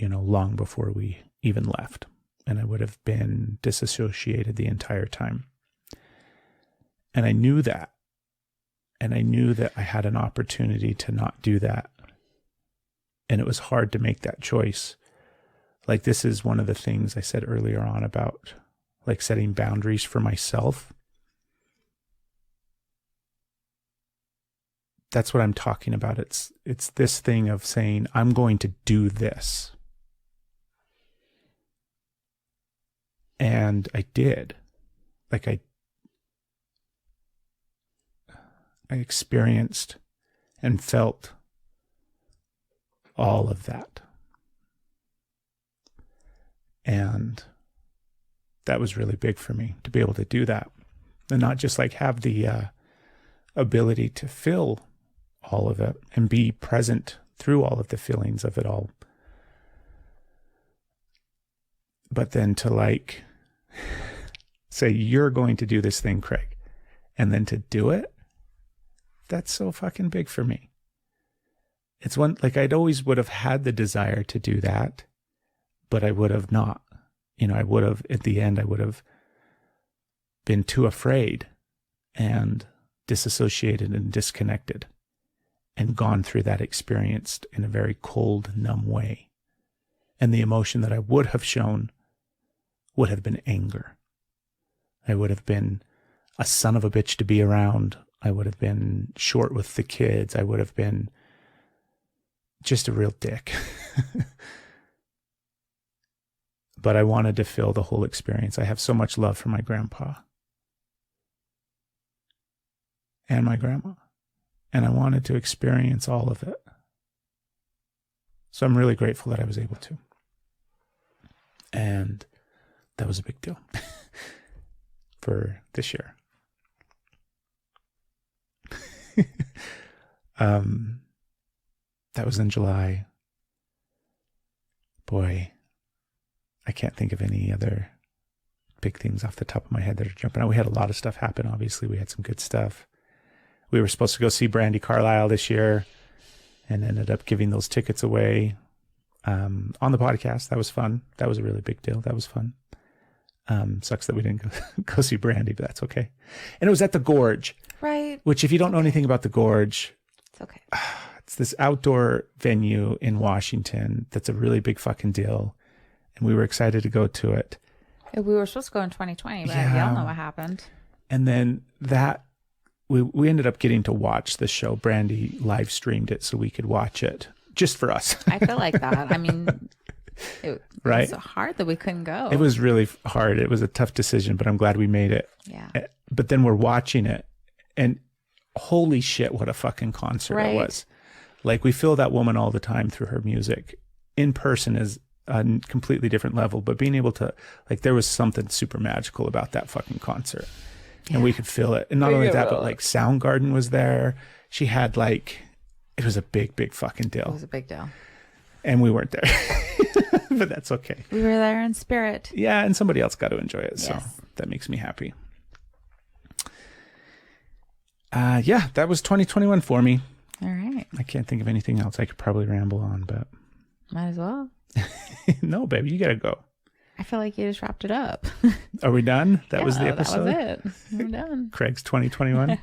long before we even left. And I would have been disassociated the entire time. And I knew that. And I knew that I had an opportunity to not do that. And it was hard to make that choice. Like, this is one of the things I said earlier on about like setting boundaries for myself. That's what I'm talking about. It's this thing of saying, I'm going to do this. And I did. Like I experienced and felt all of that. And that was really big for me to be able to do that. And not just like have the ability to feel all of it and be present through all of the feelings of it all. But then to like say, you're going to do this thing, Craig, and then to do it, that's so fucking big for me. It's one, like I'd always would have had the desire to do that, but I would have not. I would have, at the end, I would have been too afraid and disassociated and disconnected and gone through that experience in a very cold, numb way. And the emotion that I would have shown would have been anger. I would have been a son of a bitch to be around. I would have been short with the kids. I would have been just a real dick. But I wanted to feel the whole experience. I have so much love for my grandpa and my grandma, and I wanted to experience all of it. So I'm really grateful that I was able to. And that was a big deal for this year. That was in July. Boy, I can't think of any other big things off the top of my head that are jumping out. We had a lot of stuff happen. Obviously, we had some good stuff. We were supposed to go see Brandy Carlisle this year and ended up giving those tickets away on the podcast. That was fun. That was a really big deal. That was fun. Sucks that we didn't go see Brandy, but that's okay. And it was at the Gorge. Right. Which, if you don't know anything about the Gorge, it's okay. It's this outdoor venue in Washington that's a really big fucking deal. And we were excited to go to it. We were supposed to go in 2020, but Yeah. y'all know what happened. And then we ended up getting to watch the show. Brandy live streamed it so we could watch it just for us. I feel like that. I mean, it Right? was hard that we couldn't go. It was really hard. It was a tough decision, but I'm glad we made it. Yeah. But then we're watching it, and holy shit, what a fucking concert Right. it was. Like, we feel that woman all the time through her music. In person is a completely different level, but being able to, like, there was something super magical about that fucking concert. And we could feel it. And not only that, but like Soundgarden was there. She had like, it was a big, big fucking deal. It was a big deal. And we weren't there, but that's okay. We were there in spirit. Yeah. And somebody else got to enjoy it. So Yes. that makes me happy. Yeah, that was 2021 for me. All right. I can't think of anything else. I could probably ramble on, but Might as well. no, baby, you got to go. I feel like you just wrapped it up. Are we done? That was the episode? That was it. We're done. Craig's 2021.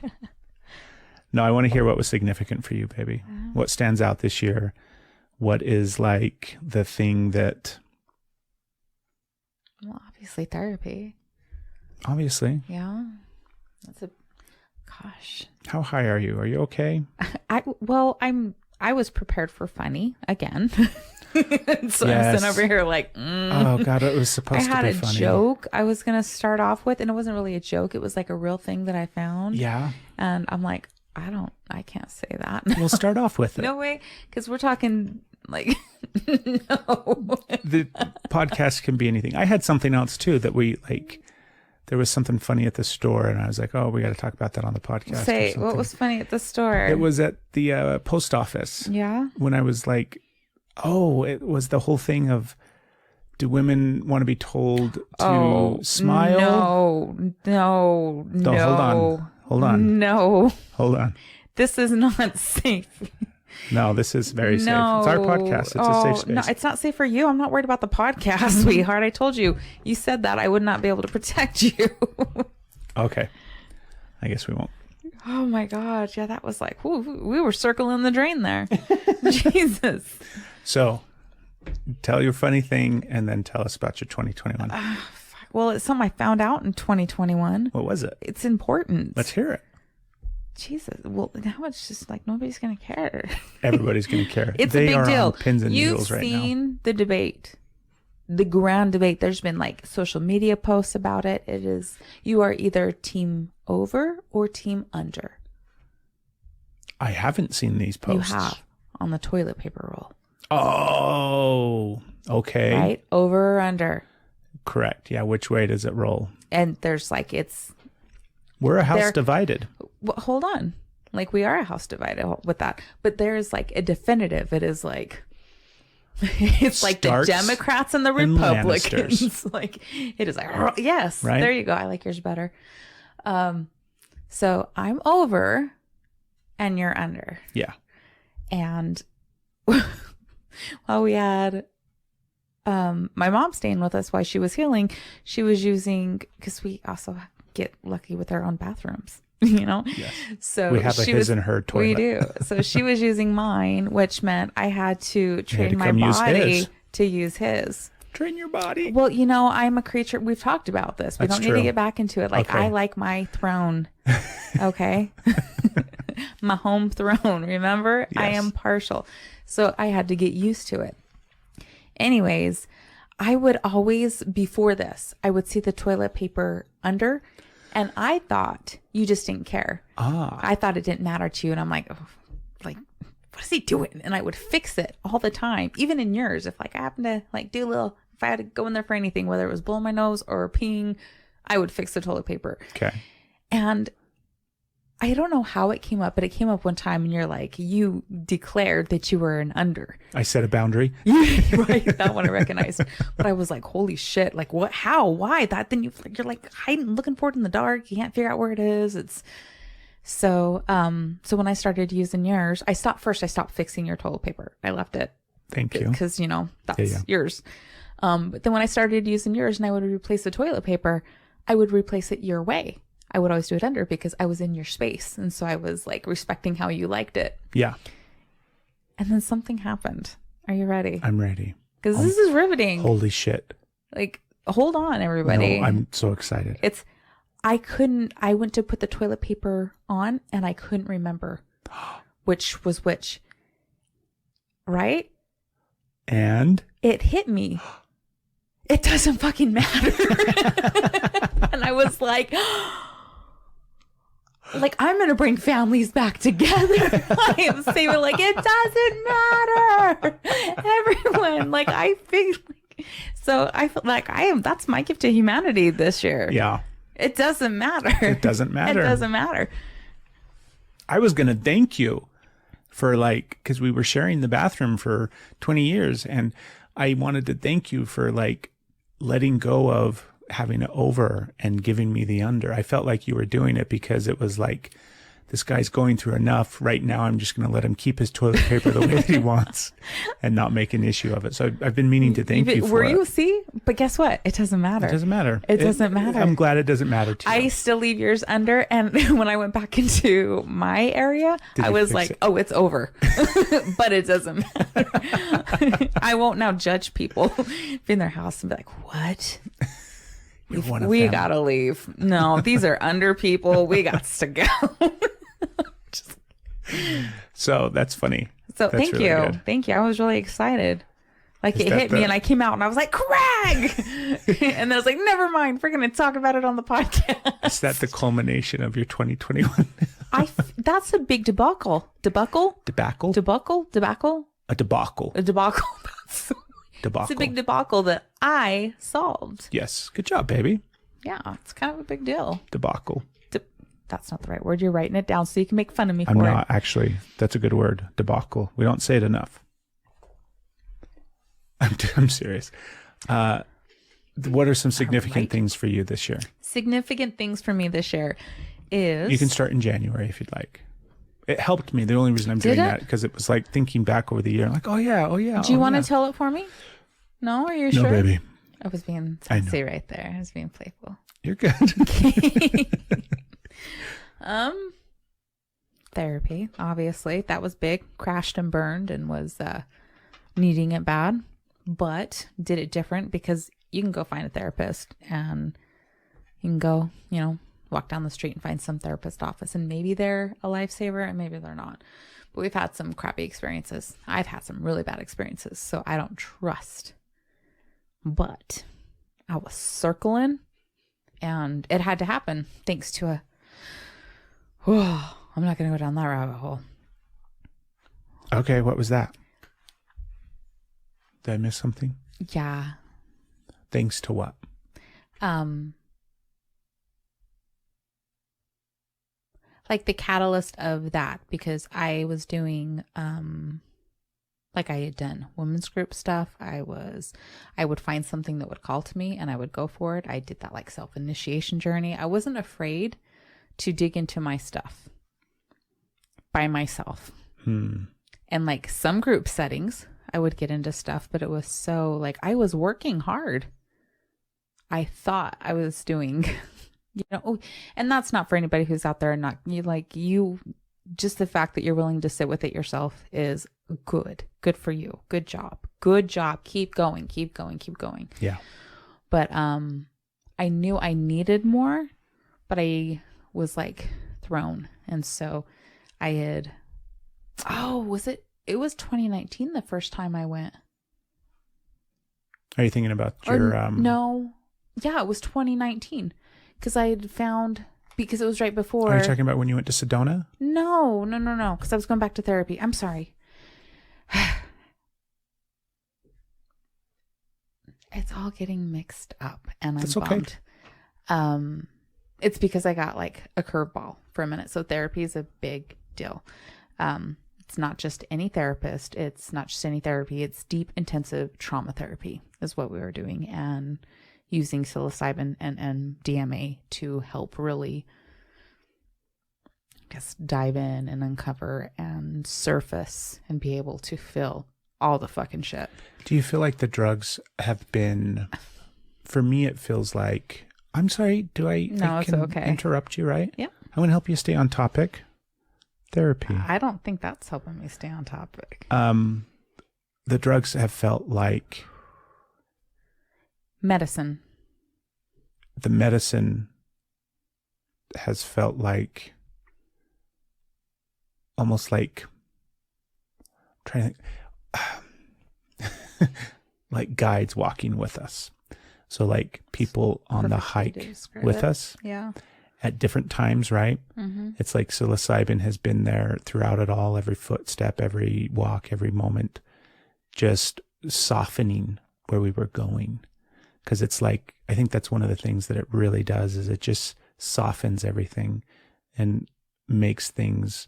No, I want to hear what was significant for you, baby. What stands out this year? What is like the thing that... Well, obviously therapy. Obviously. Yeah. Gosh. How high are you? Are you okay? I was prepared for funny again. So Yes. I'm sitting over here like, Oh God, it was supposed to be funny. I had a joke I was going to start off with, and it wasn't really a joke. It was like a real thing that I found. Yeah. And I'm like, I can't say that. We'll start off with it. No way. Because we're talking like, no. The podcast can be anything. I had something else too that we like. There was something funny at the store, and I was like, "Oh, we got to talk about that on the podcast." Say what was funny at the store? It was at the post office. Yeah. When I was like, "Oh," it was the whole thing of, do women want to be told to smile? No. Hold on. No. Hold on. This is not safe. No, this is very safe. It's our podcast. It's a safe space. No, it's not safe for you. I'm not worried about the podcast, sweetheart. I told you. You said that I would not be able to protect you. Okay. I guess we won't. Oh my gosh. Yeah, that was like, we were circling the drain there. Jesus. So, tell your funny thing and then tell us about your 2021. Well, it's something I found out in 2021. What was it? It's important. Let's hear it. Jesus. Well, now it's just like nobody's going to care. Everybody's going to care. It's they a big are deal. On pins and You've needles right now. You've seen the debate, the grand debate. There's been like social media posts about it. It is, you are either team over or team under. I haven't seen these posts. You have on the toilet paper roll. Oh, okay. Right? Over or under. Correct. Yeah. Which way does it roll? And there's like, We're a house divided. Well, hold on. Like we are a house divided with that. But there's like a definitive. It is like, it's like the Democrats and the Republicans. Like it is like, yes, right? There you go. I like yours better. So I'm over and you're under. Yeah. And while we had my mom staying with us while she was healing, she was using, because we also get lucky with our own bathrooms, you know? Yes. So we have a his and her toilet. We do. So she was using mine, which meant I had to train my body to use his. Train your body. Well, you know, I'm a creature. We've talked about this. We don't need to get back into it. Like, okay. I like my throne. Okay. My home throne. Remember? Yes. I am partial. So I had to get used to it. Anyways, I would always, before this, I would see the toilet paper under, and I thought you just didn't care. I thought it didn't matter to you. And I'm like, what is he doing? And I would fix it all the time, even in yours. If like I happened to like do a little, if I had to go in there for anything, whether it was blowing my nose or peeing, I would fix the toilet paper. Okay. And I don't know how it came up, but it came up one time and you're like, you declared that you were an under. I set a boundary. Right. That one I recognized. But I was like, holy shit. Like what, how, why that? Then you're like hiding, looking for it in the dark. You can't figure out where it is. It's so when I started using yours, I stopped fixing your toilet paper. I left it. Thank you. Because, you know, that's yours. But then when I started using yours and I would replace the toilet paper, I would replace it your way. I would always do it under because I was in your space. And so I was like respecting how you liked it. Yeah. And then something happened. Are you ready? I'm ready. Because this is riveting. Holy shit. Like, hold on, everybody. No, I'm so excited. I went to put the toilet paper on and I couldn't remember which was which. Right? And? It hit me. It doesn't fucking matter. And I was like, I'm going to bring families back together. I am saying, like, it doesn't matter. Everyone, like, I feel like, so I feel like that's my gift to humanity this year. Yeah. It doesn't matter. It doesn't matter. It doesn't matter. I was going to thank you for because we were sharing the bathroom for 20 years and I wanted to thank you for letting go of having it over and giving me the under. I felt like you were doing it because it was like this guy's going through enough right now. I'm just going to let him keep his toilet paper the way that he wants and not make an issue of it. So I've been meaning to thank you for Were it. you? See? But guess what? It doesn't matter. It doesn't matter. It doesn't matter. I'm glad it doesn't matter to you. I still leave yours under. And when I went back into my area, I was like, oh, it's over. But it doesn't matter. I won't now judge people in their house and be like, what? We gotta leave. No, these are under people. We got to go. So that's funny. So That's thank really you. good. Thank you. I was really excited. Like Is it that hit me and I came out and I was like, Craig! And then I was like, never mind. We're going to talk about it on the podcast. Is that the culmination of your 2021? That's a big debacle. Debacle? Debacle? Debacle? Debacle? A debacle. A debacle. Debacle. It's a big debacle that I solved. Yes. Good job, baby. Yeah, it's kind of a big deal. Debacle. That's not the right word. You're writing it down so you can make fun of me for I'm it. not actually. That's a good word. Debacle. We don't say it enough. I'm serious. What are some significant things for you this year? Significant things for me this year is... You can start in January if you'd like. It helped me. The only reason I'm doing that because it was like thinking back over the year. I'm like, oh yeah. Do you want to tell it for me? No? Are you sure? No, baby. I was being sassy right there. I was being playful. You're good. Therapy, obviously. That was big. Crashed and burned and was needing it bad. But did it different because you can go find a therapist and you can go, walk down the street and find some therapist office and maybe they're a lifesaver and maybe they're not. But we've had some crappy experiences. I've had some really bad experiences, so I don't trust. But I was circling and it had to happen thanks to I'm not going to go down that rabbit hole. Okay, what was that? Did I miss something? Yeah. Thanks to what? Like the catalyst of that, because I was doing, like I had done women's group stuff. I would find something that would call to me and I would go for it. I did that like self-initiation journey. I wasn't afraid to dig into my stuff by myself. And like some group settings, I would get into stuff, but it was so like I was working hard. I thought I was doing, and that's not for anybody who's out there and not just the fact that you're willing to sit with it yourself is good for you. Good job. Keep going. Yeah. But I knew I needed more, but I was like thrown. And so I had, it was 2019 the first time I went. Are you thinking about your no. Yeah, it was 2019 because I had found, because it was right before. Are you talking about when you went to Sedona? No, because I was going back to therapy. I'm sorry. It's all getting mixed up and I'm bummed. Okay. It's because I got like a curveball for a minute. So therapy is a big deal. It's not just any therapist. It's not just any therapy. It's deep, intensive trauma therapy is what we were doing and using psilocybin and DMA to help really, I guess, dive in and uncover and surface and be able to feel all the fucking shit. Do you feel like the drugs have been, for me, it feels like, I'm sorry, No, it's okay. Interrupt you, right? Yeah. I'm going to help you stay on topic. Therapy. I don't think that's helping me stay on topic. The drugs have felt like medicine. The medicine has felt like almost like trying to like guides walking with us. So like people on the hike with us. Yeah. At different times, right? Mm-hmm. It's like psilocybin has been there throughout it all, every footstep, every walk, every moment, just softening where we were going. Because it's like, I think that's one of the things that it really does is it just softens everything and makes things,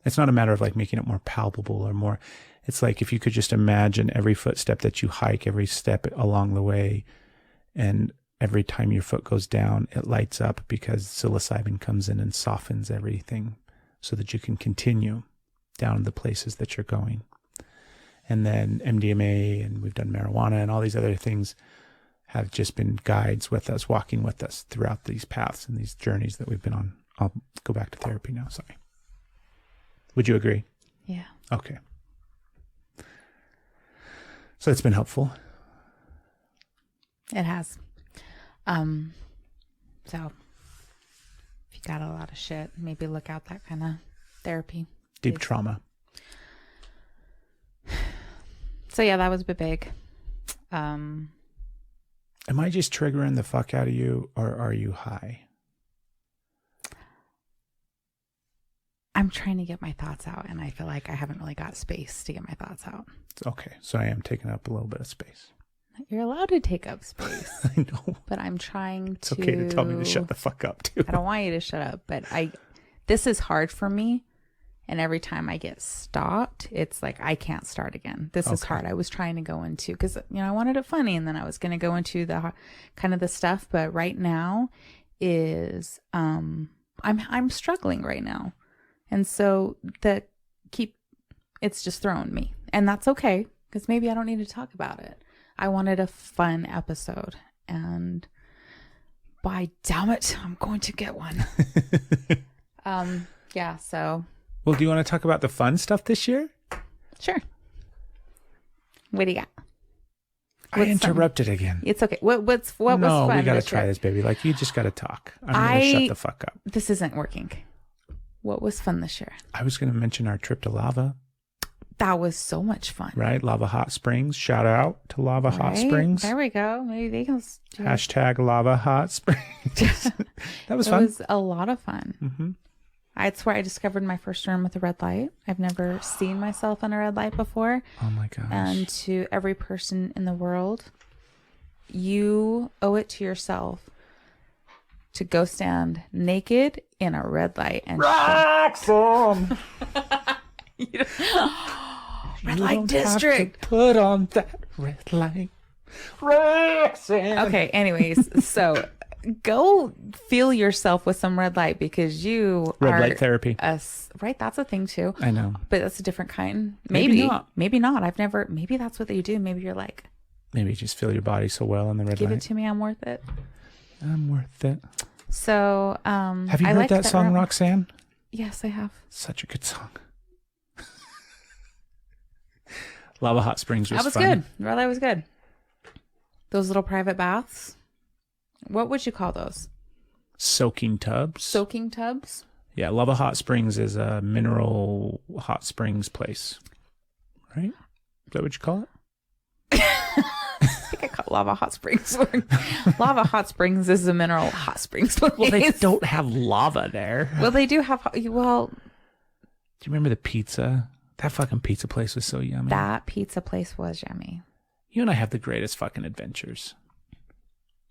it's not a matter of like making it more palpable or more, it's like if you could just imagine every footstep that you hike, every step along the way, and every time your foot goes down, it lights up because psilocybin comes in and softens everything so that you can continue down the places that you're going. And then MDMA, and we've done marijuana and all these other things have just been guides with us, walking with us throughout these paths and these journeys that we've been on. I'll go back to therapy now. Sorry. Would you agree? Yeah. Okay. So it's been helpful. It has. So if you got a lot of shit, maybe look out that kind of therapy. Deep trauma. So yeah, that was a bit big. Am I just triggering the fuck out of you, or are you high? I'm trying to get my thoughts out, and I feel like I haven't really got space to get my thoughts out. Okay, so I am taking up a little bit of space. You're allowed to take up space. I know. But I'm trying It's okay to tell me to shut the fuck up, too. I don't want you to shut up, but this is hard for me. And every time I get stopped, it's like I can't start again. This is hard. I was trying to go into, because I wanted it funny, and then I was going to go into the kind of the stuff. But right now is I'm struggling right now, and so it's just throwing me, and that's okay, because maybe I don't need to talk about it. I wanted a fun episode, and by damn it, I'm going to get one. Yeah. So. Well, do you want to talk about the fun stuff this year? Sure. What do you got? I interrupted again. It's okay. What was fun? No, we got to try this, baby. Like, you just got to talk. I'm going to shut the fuck up. This isn't working. What was fun this year? I was going to mention our trip to Lava. That was so much fun. Right? Lava Hot Springs. Shout out to Lava Hot Springs. There we go. Maybe they can Hashtag Lava Hot Springs. That was fun. It was a lot of fun. Mm-hmm. It's where I discovered my first room with a red light. I've never seen myself on a red light before. Oh my gosh. And to every person in the world, you owe it to yourself to go stand naked in a red light and Roxanne! Red light district. Have to put on that red light. Roxanne! Okay, anyways, so go feel yourself with some red light, because you red are light therapy. Right, that's a thing too. I know, but that's a different kind. Maybe not. Maybe not. Maybe that's what they do. Maybe you're like, maybe you just feel your body so well in the red give light. it to me. I'm worth it. I'm worth it. So, have you heard that song, Roxanne? Yes, I have. Such a good song. Lava Hot Springs was fun. Good. Red light was good. Those little private baths. What would you call those? Soaking tubs. Soaking tubs? Yeah, Lava Hot Springs is a mineral hot springs place. Right? Is that what you call it? I think I call it Lava Hot Springs. Lava Hot Springs is a mineral hot springs place. Well, they don't have lava there. Well, they do have... Well... Do you remember the pizza? That fucking pizza place was so yummy. That pizza place was yummy. You and I have the greatest fucking adventures.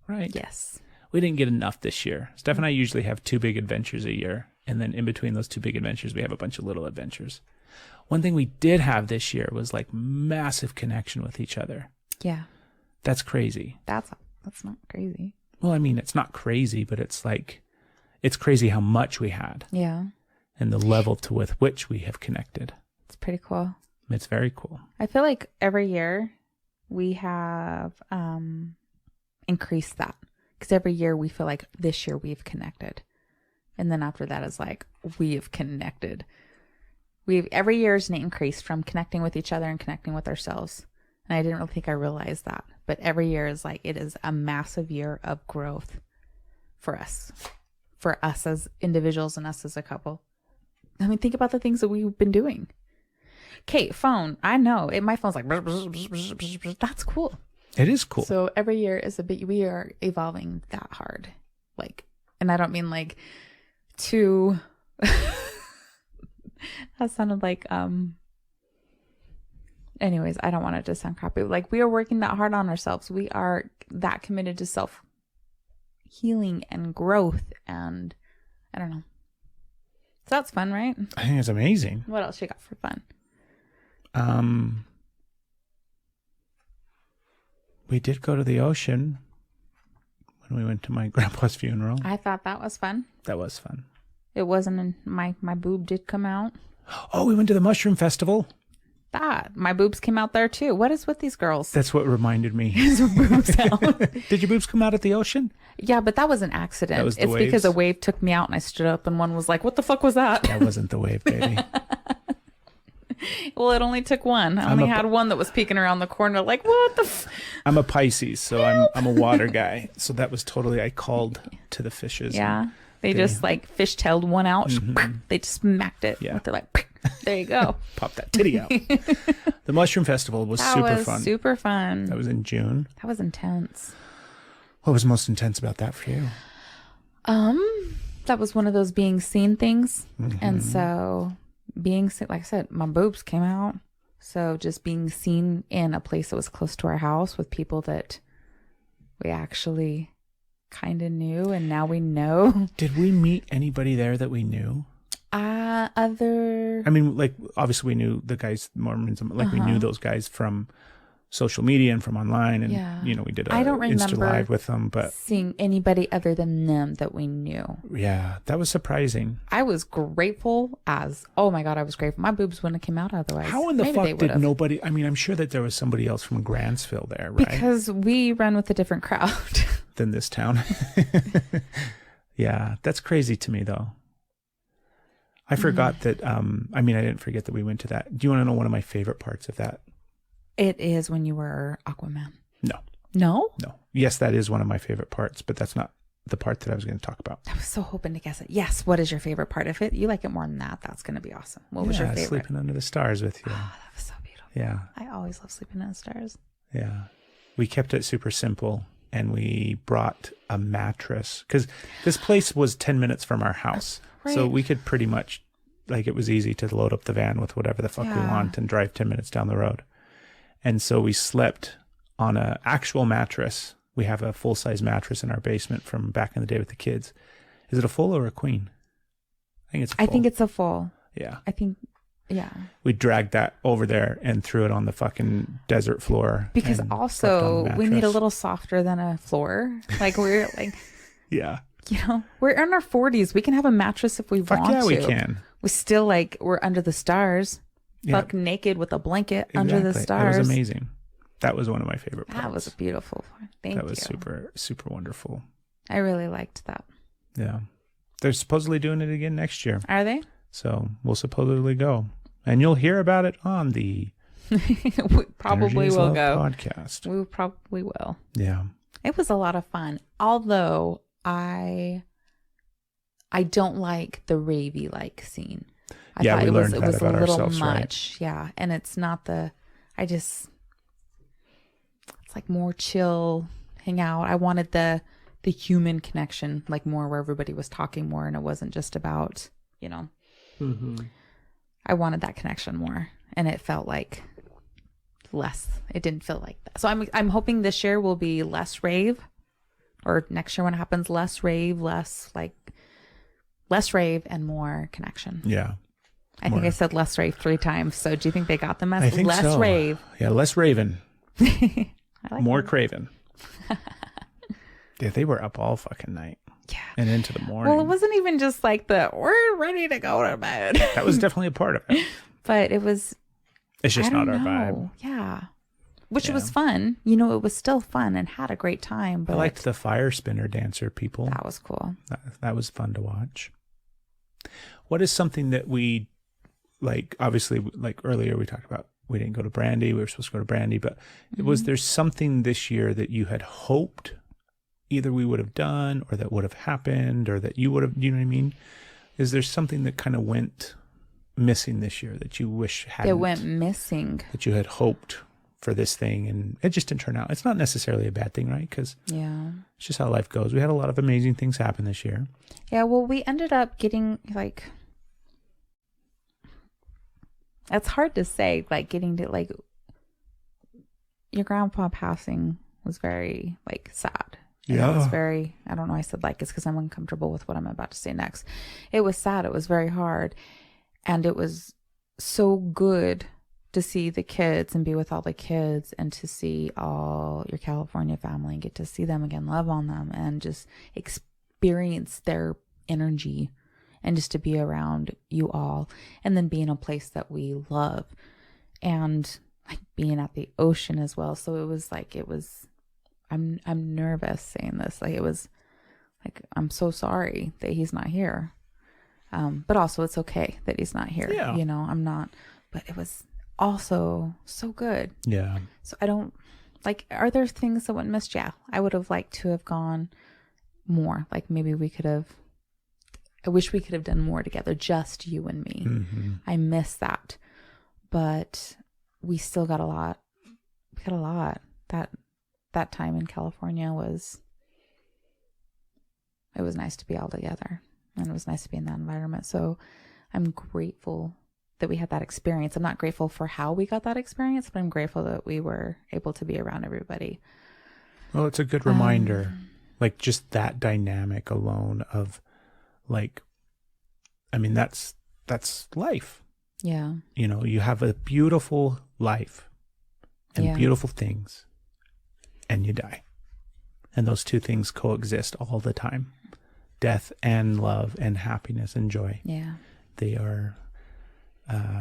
Right? Yes. We didn't get enough this year. Steph and I usually have 2 big adventures a year. And then in between those 2 big adventures, we have a bunch of little adventures. One thing we did have this year was like massive connection with each other. Yeah. That's crazy. That's not crazy. Well, I mean, it's not crazy, but it's like, it's crazy how much we had. Yeah. And the level to with which we have connected. It's pretty cool. It's very cool. I feel like every year we have increased that, because every year we feel like this year we've connected, and then after that is like we have connected. Every year is an increase from connecting with each other and connecting with ourselves, and I didn't really think I realized that, but every year is like, it is a massive year of growth for us as individuals and us as a couple. I mean, think about the things that we've been doing. Kate, phone. I know. My phone's like, that's cool. It is cool. So every year is we are evolving that hard. Like, and I don't mean like to, that sounded like, anyways, I don't want it to sound crappy. Like, we are working that hard on ourselves. We are that committed to self healing and growth, and I don't know. So that's fun, right? I think it's amazing. What else you got for fun? We did go to the ocean when we went to my grandpa's funeral. I thought that was fun. That was fun. It wasn't my boob did come out. Oh, we went to the mushroom festival. That my boobs came out there too. What is with these girls? That's what reminded me. Boobs out. Did your boobs come out at the ocean? Yeah, but that was an accident. That was the it's waves. because a wave took me out and I stood up and one was like, "What the fuck was that?" That wasn't the wave, baby. Well, it only took one. I only had one that was peeking around the corner like, "What the I'm a Pisces, so I'm a water guy. So that was totally, I called to the fishes. Yeah. They just like fishtailed one out. They just smacked it. Yeah. They're like, there you go. Pop that titty out. The mushroom festival was That super was fun. super fun. That was in June. That was intense. What was most intense about that for you? That was one of those being seen things. And so being seen, like I said, my boobs came out. So just being seen in a place that was close to our house with people that we actually kind of knew and now we know. Did we meet anybody there that we knew? I mean, like, obviously we knew the guys, Mormons, like we knew those guys from social media and from online, and you know, we did a I don't Insta remember Live with them, but seeing anybody other than them that we knew. Yeah, that was surprising. I was grateful as, oh my God, I was grateful. My boobs wouldn't have come out otherwise. How in the Maybe fuck they did would've. nobody, I mean, I'm sure that there was somebody else from Grantsville there, right? Because we run with a different crowd. Than this town. Yeah, that's crazy to me though. I forgot that, I mean, I didn't forget that we went to that. Do you want to know one of my favorite parts of that? It is when you were Aquaman. No. No? No. Yes, that is one of my favorite parts, but that's not the part that I was going to talk about. I was so hoping to guess it. Yes. What is your favorite part of it? You like it more than that. That's going to be awesome. What was your favorite? Sleeping under the stars with you. Oh, that was so beautiful. Yeah. I always love sleeping in the stars. Yeah. We kept it super simple, and we brought a mattress because this place was 10 minutes from our house. Right. So we could pretty much, like, it was easy to load up the van with whatever the fuck we want and drive 10 minutes down the road. And so we slept on an actual mattress. We have a full-size mattress in our basement from back in the day with the kids. Is it a full or a queen? I think it's a full. I think it's a full. Yeah. I think, yeah. We dragged that over there and threw it on the fucking desert floor. Because and slept on also the we need a mattress. little softer than a floor. Like we're like, Yeah. you know, we're in our 40s. We can have a mattress if we Fuck want yeah, to. we can. We still like, we're under the stars. Yeah. Fuck naked with a blanket under the Exactly. stars. That was amazing. That was one of my favorite parts. That was a beautiful. Thank you. That was super, super wonderful. I really liked that. Yeah. They're supposedly doing it again next year. Are they? So we'll supposedly go. And you'll hear about it on the We probably Energy is will Love go. podcast. We probably will. Yeah. It was a lot of fun. Although I don't like the ravey like scene. I Yeah, thought we it learned was that a about little ourselves, right? much. Yeah. And it's not it's like more chill, hang out. I wanted the human connection, like more where everybody was talking more and it wasn't just about, you know. I wanted that connection more, and it felt like less. It didn't feel like that. So I'm hoping this year will be less rave, or next year when it happens, less rave, less rave and more connection. Yeah. I think I said less rave 3 times. So do you think they got the message? I think less so. rave. Yeah, less Raven. I like More that. Craven. Yeah, they were up all fucking night. Yeah. And into the morning. Well, it wasn't even just like we're ready to go to bed. That was definitely a part of it. But it was. It's just I don't not our vibe. know. Yeah. Which Yeah. was fun. You know, it was still fun and had a great time. But I liked the fire spinner dancer people. that was cool. That was fun to watch. What is something that we, like, obviously, like earlier we talked about, we didn't go to Brandy. We were supposed to go to Brandy, but was there something this year that you had hoped either we would have done or that would have happened or that you would have, you know what I mean? Is there something that kind of went missing this year that you wish hadn't? It went missing. That you had hoped for this thing and it just didn't turn out. It's not necessarily a bad thing, right? Because Yeah. it's just how life goes. We had a lot of amazing things happen this year. Yeah. Well, we ended up getting like. It's hard to say, like getting to like. Your grandpa passing was very like sad. And It was Yeah. very, I don't know, I said like, it's because I'm uncomfortable with what I'm about to say next. It was sad. It was very hard. And it was so good to see the kids and be with all the kids and to see all your California family and get to see them again, love on them and just experience their energy and just to be around you all, and then be in a place that we love, and like being at the ocean as well. So I'm nervous saying this. Like, it was like, I'm so sorry that he's not here. But also it's okay that he's not here. Yeah. You know, I'm not, but it was also so good. Yeah. So I don't like, are there things that went missed? Yeah. I would have liked to have gone more. Like, maybe I wish we could have done more together, just you and me. Mm-hmm. I miss that, but we still got a lot. We got a lot. That time in California it was nice to be all together, and it was nice to be in that environment. So I'm grateful that we had that experience. I'm not grateful for how we got that experience, but I'm grateful that we were able to be around everybody. Well, it's a good reminder, like, just that dynamic alone of, like, I mean, that's life. Yeah. You know, you have a beautiful life and beautiful things, and you die. And those two things coexist all the time. Death and love and happiness and joy. Yeah. They are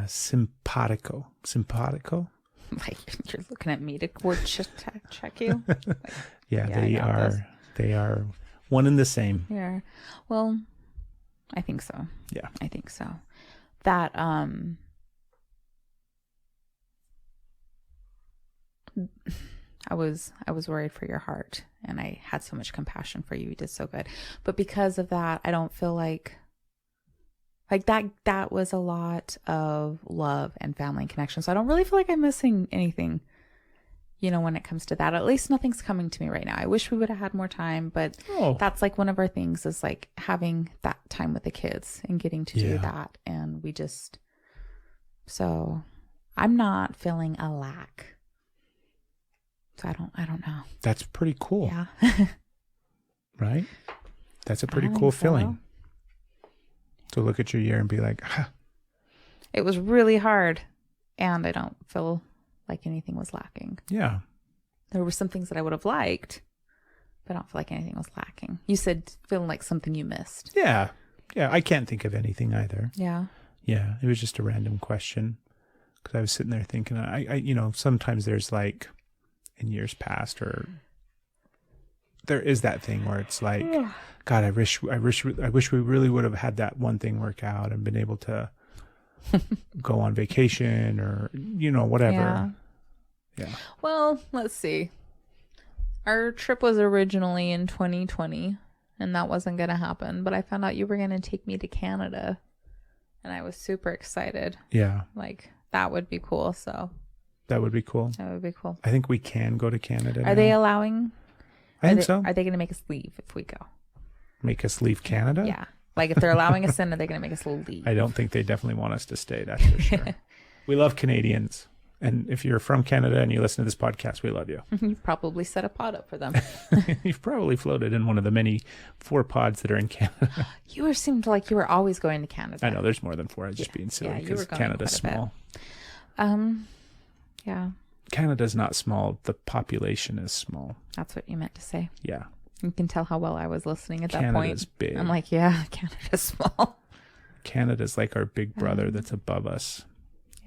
simpatico. Simpatico? Like, you're looking at me to word check you? Like, they are one and the same. Yeah. Well, I think so. Yeah. I think so. That I was worried for your heart, and I had so much compassion for you. You did so good. But because of that, I don't feel like that was a lot of love and family and connection. So I don't really feel like I'm missing anything, you know, when it comes to that. At least nothing's coming to me right now. I wish we would have had more time, but that's like one of our things, is like having that time with the kids and getting to do that. And so I'm not feeling a lack. So I don't know. That's pretty cool. Yeah. Right? That's a pretty cool feeling. To look at your year and be like, it was really hard, and I don't feel like anything was lacking. Yeah. There were some things that I would have liked, but I don't feel like anything was lacking. You said feeling like something you missed. Yeah. Yeah. I can't think of anything either. Yeah. Yeah. It was just a random question, because I was sitting there thinking, I you know, sometimes there's like, in years past, or there is that thing where it's like, God, I wish we really would have had that one thing work out and been able to go on vacation, or, you know, whatever. Yeah. Well, let's see. Our trip was originally in 2020, and that wasn't going to happen, but I found out you were going to take me to Canada, and I was super excited. Yeah. Like, that would be cool. So that would be cool. That would be cool. I think we can go to Canada now. Are they allowing? I think so. Are they going to make us leave if we go? Make us leave Canada? Yeah. Like, if they're allowing us in, are they going to make us leave? I don't think they definitely want us to stay. That's for sure. We love Canadians. And if you're from Canada and you listen to this podcast, we love you. You've probably set a pod up for them. You've probably floated in one of the many 4 pods that are in Canada. You seemed like you were always going to Canada. I know there's more than 4. I was just being silly because Canada's small. Yeah. Canada's not small. The population is small. That's what you meant to say. Yeah. You can tell how well I was listening at that point. Canada's big. I'm like, yeah, Canada's small. Canada's like our big brother that's above us.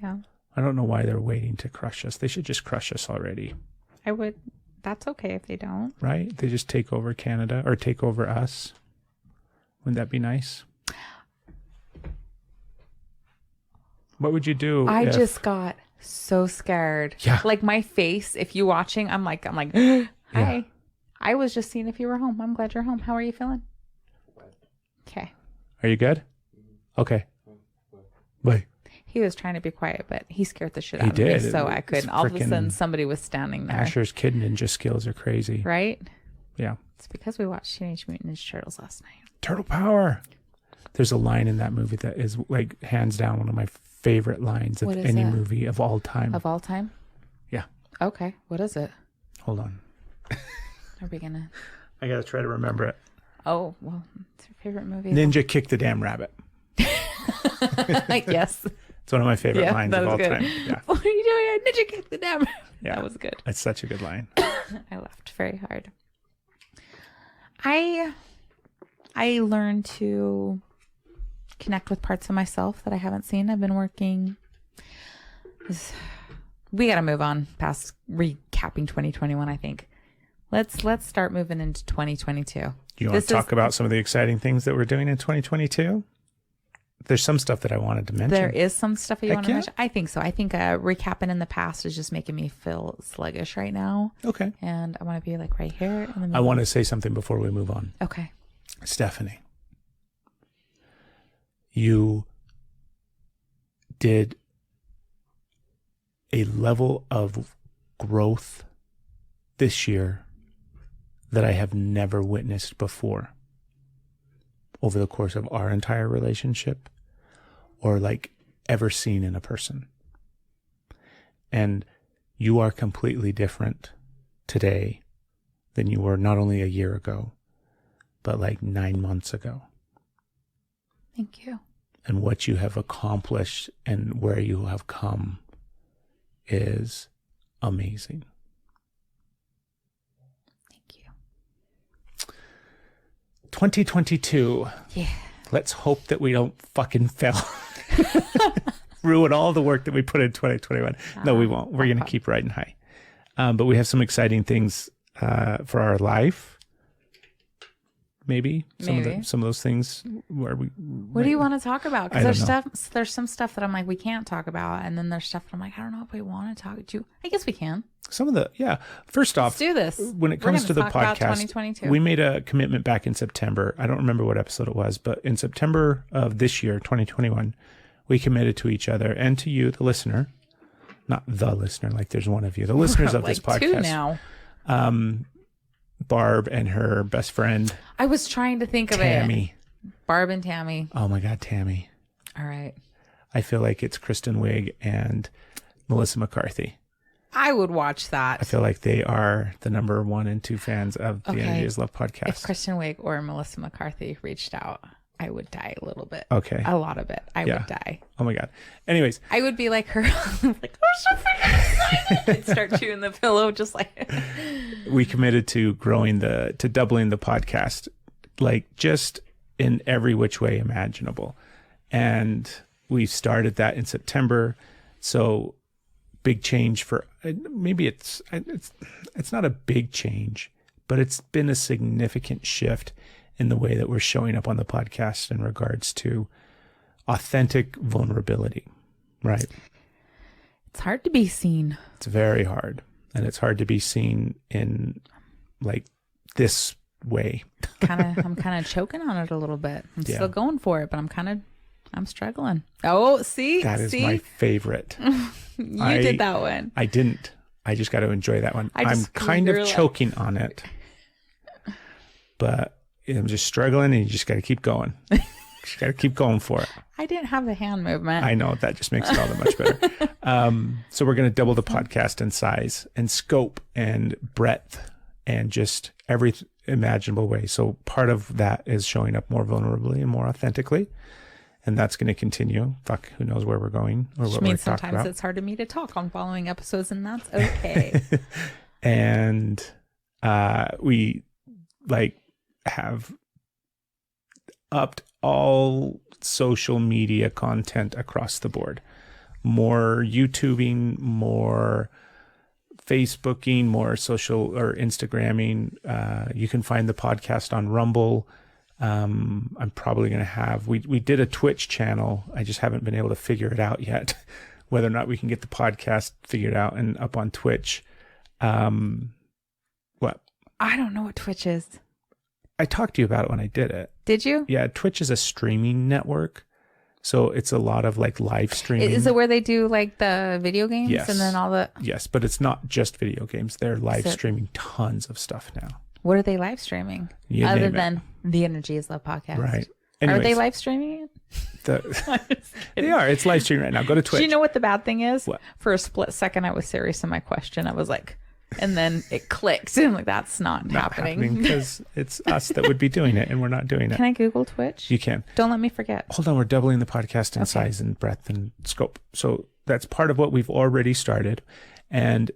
Yeah. I don't know why they're waiting to crush us. They should just crush us already. That's okay if they don't. Right? They just take over Canada, or take over us. Wouldn't that be nice? What would you do? I just got so scared. Yeah. Like, my face, if you watching, I'm like, hi. Yeah. I was just seeing if you were home. I'm glad you're home. How are you feeling? Okay. Are you good? Okay. Bye. He was trying to be quiet, but he scared the shit out of me, so I couldn't. All of a sudden, somebody was standing there. Asher's Kid Ninja skills are crazy. Right? Yeah. It's because we watched Teenage Mutant Ninja Turtles last night. Turtle power. There's a line in that movie that is, like, hands down one of my favorite lines of any movie of all time. Of all time? Yeah. Okay. What is it? Hold on. Are we gonna? I gotta try to remember it. Oh, well, it's your favorite movie. Ninja kick the damn rabbit. Yes. It's one of my favorite lines of all time. Yeah. What are you doing? Ninja kick the damn rabbit. Yeah. That was good. It's such a good line. I laughed very hard. I learned to connect with parts of myself that I haven't seen. I've been working. We got to move on past recapping 2021, I think. Let's start moving into 2022. You want to talk about some of the exciting things that we're doing in 2022? There's some stuff that I wanted to mention. There is some stuff you want to yeah. mention? I think so. I think recapping in the past is just making me feel sluggish right now. Okay. And I want to be like right here. In the middle. I want to say something before we move on. Okay. Stephanie, you did a level of growth this year that I have never witnessed before over the course of our entire relationship, or like ever seen in a person. And you are completely different today than you were not only a year ago, but like 9 months ago. Thank you. And what you have accomplished and where you have come is amazing. Thank you. 2022. Yeah. Let's hope that we don't fucking fail. Ruin all the work that we put in 2021. No, we won't. We're going to keep riding high. But we have some exciting things for our life. Maybe some of those things where we. What do you want to talk about? Because there's some stuff that I'm like we can't talk about, and then there's stuff that I'm like I don't know if we want to talk to. I guess we can. Some of the First off, let's do this. When it comes to the podcast, we made a commitment back in September. I don't remember what episode it was, but in September of this year, 2021, we committed to each other and to you, the listener. Not the listener, like there's one of you, the listeners of this podcast. Two now. Barb and her best friend. I was trying to think of Tammy. Barb and Tammy. Oh my God, Tammy. All right. I feel like it's Kristen Wiig and Melissa McCarthy. I would watch that. I feel like they are the number 1 and 2 fans of the Energy is Love podcast. If Kristen Wiig or Melissa McCarthy reached out, I would die a little bit. Okay. A lot of it. I would die. Oh my God. Anyways. I would be like her. Like, I'm so freaking excited. I'd start chewing the pillow just like. We committed to to doubling the podcast, like just in every which way imaginable. And we started that in September. So big change for, maybe it's not a big change, but it's been a significant shift in the way that we're showing up on the podcast in regards to authentic vulnerability, right? It's hard to be seen. It's very hard. And it's hard to be seen in like this way. I'm kind of choking on it a little bit. I'm still going for it, but I'm struggling. Oh, see? That is my favorite. You did that one. I didn't. I just got to enjoy that one. I'm kind of choking on it, but I'm just struggling, and you just got to keep going. Just got to keep going for it. I didn't have the hand movement. I know. That just makes it all that much better. So we're going to double the podcast in size and scope and breadth and just every imaginable way. So part of that is showing up more vulnerably and more authentically. And that's going to continue. Fuck, who knows where we're going or what we're talking about. Which means sometimes it's hard for me to talk on following episodes, and that's okay. And we have upped all social media content across the board. More YouTubing, more Facebooking, more social or Instagramming. You can find the podcast on Rumble. I'm probably going to have, we did a Twitch channel. I just haven't been able to figure it out yet, whether or not we can get the podcast figured out and up on Twitch. What? I don't know what Twitch is. I talked to you about it when I did it. Did you? Yeah. Twitch is a streaming network. So it's a lot of like live streaming. Is it where they do like the video games? Yes. And then all the... Yes, but it's not just video games. They're live streaming tons of stuff now. What are they live streaming? Other than the Energy is Love podcast. Right. Anyways, are they live streaming it? They are. It's live streaming right now. Go to Twitch. Do you know what the bad thing is? What? For a split second, I was serious in my question. I was like, and then it clicked. And I'm like, that's not happening. Because it's us that would be doing it, and we're not doing it. Can I Google Twitch? You can. Don't let me forget. Hold on. We're doubling the podcast in size and breadth and scope. So that's part of what we've already started. And